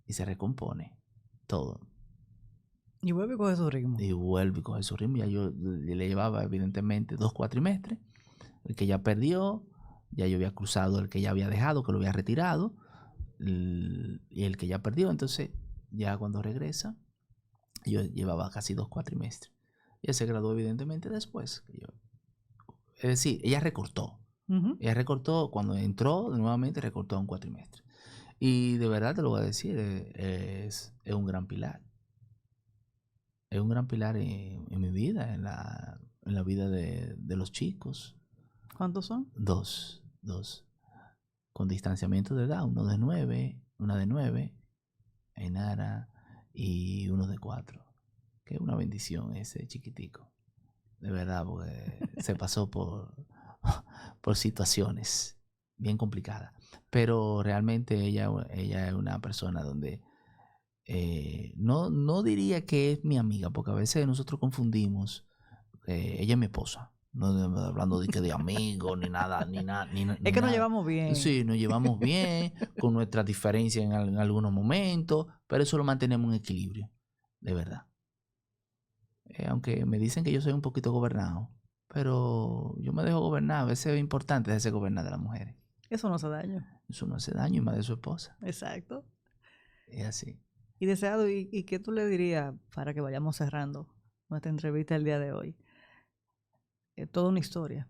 Y se recompone todo. Y vuelve y coge su ritmo. Y vuelve y coge su ritmo. Ya yo le llevaba evidentemente 2 cuatrimestres. El que ya perdió, ya yo había cruzado el que ya había dejado, que lo había retirado. Y el que ya perdió. Entonces, ya cuando regresa, yo llevaba casi 2 cuatrimestres. Ella se graduó evidentemente después. Es decir, ella recortó. Ujú. Ella recortó, cuando entró nuevamente, recortó a un cuatrimestre. Y de verdad te lo voy a decir, es un gran pilar. Es un gran pilar en mi vida, en la vida de los chicos. ¿Cuántos son? Dos. Con distanciamiento de edad, uno de 9, una de 9, Ainara, y uno de 4. Que es una bendición ese chiquitico. De verdad, porque se pasó por situaciones bien complicadas. Pero realmente ella es una persona donde no diría que es mi amiga, porque a veces nosotros confundimos. Ella es mi esposa. No hablando de que de amigos, ni nada, ni Es que nos nada. llevamos bien. Sí, nos llevamos bien, con nuestras diferencias en algunos momentos, pero eso lo mantenemos en equilibrio, de verdad. Aunque me dicen que yo soy un poquito gobernado, pero yo me dejo gobernar. A veces es importante dejarse gobernar de las mujeres. Eso no hace daño. Eso no hace daño, y más de su esposa. Exacto. Es así. Y Deseado, ¿y qué tú le dirías para que vayamos cerrando nuestra entrevista el día de hoy? Toda una historia.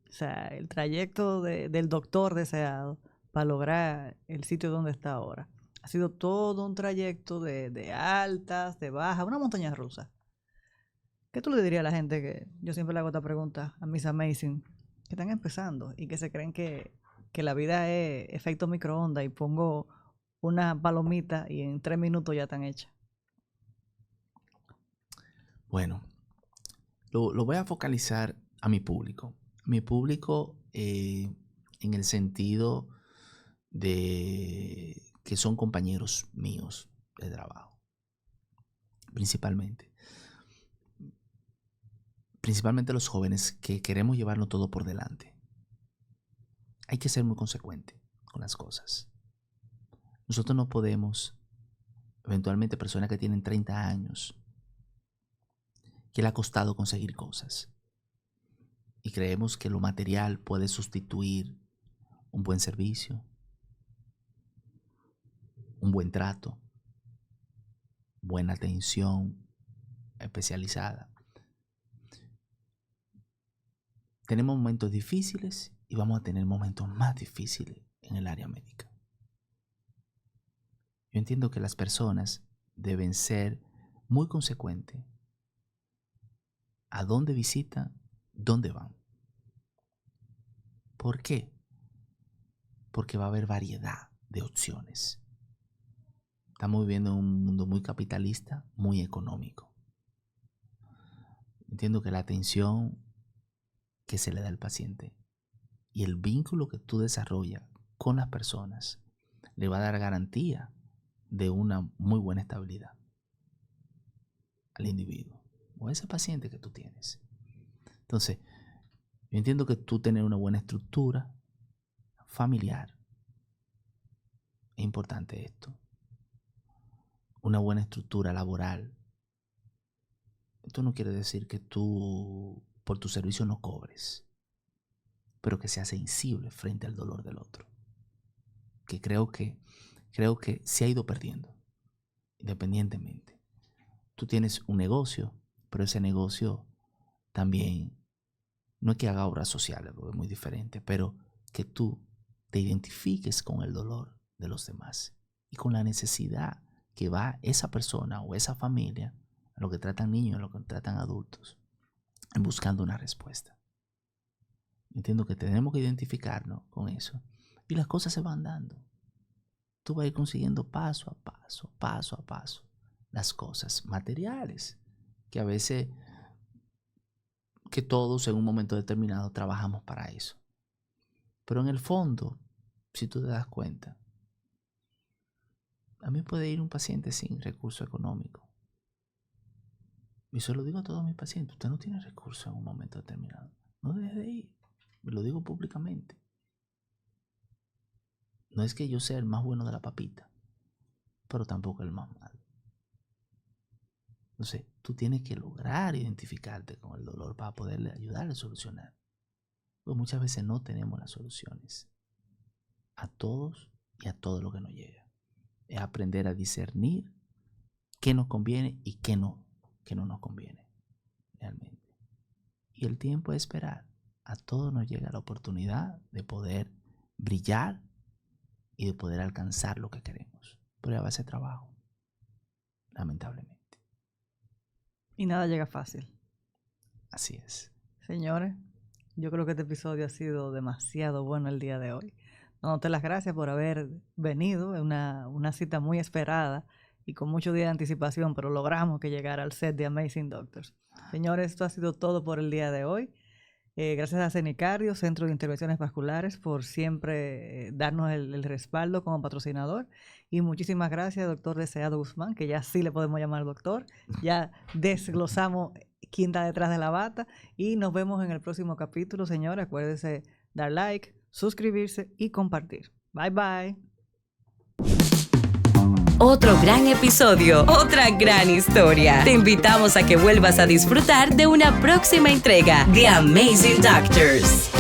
O sea, el trayecto del doctor Deseado para lograr el sitio donde está ahora. Ha sido todo un trayecto de altas, de bajas, una montaña rusa. ¿Qué tú le dirías a la gente que yo siempre le hago esta pregunta a mis amazing que están empezando y que se creen que la vida es efecto microondas y pongo una palomita y en 3 minutos ya están hechas? Bueno, lo voy a focalizar a mi público. Mi público en el sentido de que son compañeros míos de trabajo. Principalmente los jóvenes que queremos llevarlo todo por delante. Hay que ser muy consecuente con las cosas. Nosotros no podemos, eventualmente personas que tienen 30 años, que le ha costado conseguir cosas, y creemos que lo material puede sustituir un buen servicio, un buen trato, buena atención especializada. Tenemos momentos difíciles y vamos a tener momentos más difíciles en el área médica. Yo entiendo que las personas deben ser muy consecuentes a dónde visitan, dónde van. ¿Por qué? Porque va a haber variedad de opciones. Estamos viviendo en un mundo muy capitalista, muy económico. Entiendo que la atención que se le da al paciente y el vínculo que tú desarrollas con las personas le va a dar garantía de una muy buena estabilidad al individuo o a ese paciente que tú tienes. Entonces, yo entiendo que tú tener una buena estructura familiar, es importante esto. Una buena estructura laboral. Esto no quiere decir que tú por tu servicio no cobres, pero que seas sensible frente al dolor del otro. Que creo que se ha ido perdiendo, independientemente. Tú tienes un negocio, pero ese negocio también no es que haga obras sociales, porque es muy diferente, pero que tú te identifiques con el dolor de los demás y con la necesidad que va esa persona o esa familia, a lo que tratan niños, a lo que tratan adultos, en buscando una respuesta. Entiendo que tenemos que identificarnos con eso y las cosas se van dando. Tú vas a ir consiguiendo paso a paso, las cosas materiales, que a veces que todos en un momento determinado trabajamos para eso. Pero en el fondo, si tú te das cuenta, a mí puede ir un paciente sin recurso económico. Y eso lo digo a todos mis pacientes. Usted no tiene recursos en un momento determinado. No deje de ir. Lo digo públicamente. No es que yo sea el más bueno de la papita, pero tampoco el más malo. Entonces, tú tienes que lograr identificarte con el dolor para poderle ayudarle a solucionar. Porque muchas veces no tenemos las soluciones a todos y a todo lo que nos llega. Es aprender a discernir qué nos conviene y qué no nos conviene realmente. Y el tiempo es esperar. A todos nos llega la oportunidad de poder brillar y de poder alcanzar lo que queremos. Pero es a base de trabajo, lamentablemente. Y nada llega fácil. Así es. Señores, yo creo que este episodio ha sido demasiado bueno el día de hoy. Dándote las gracias por haber venido. Es una cita muy esperada y con muchos días de anticipación, pero logramos que llegara al set de Amazing Doctors. Señores, esto ha sido todo por el día de hoy. Gracias a CENICARDIO, Centro de Intervenciones Vasculares, por siempre darnos el respaldo como patrocinador. Y muchísimas gracias, doctor Deseado Guzmán, que ya sí le podemos llamar doctor. Ya desglosamos quién está detrás de la bata. Y nos vemos en el próximo capítulo, señores. Acuérdense dar like, suscribirse y compartir. Bye, bye. Otro gran episodio, otra gran historia. Te invitamos a que vuelvas a disfrutar de una próxima entrega de Amazing Doctors.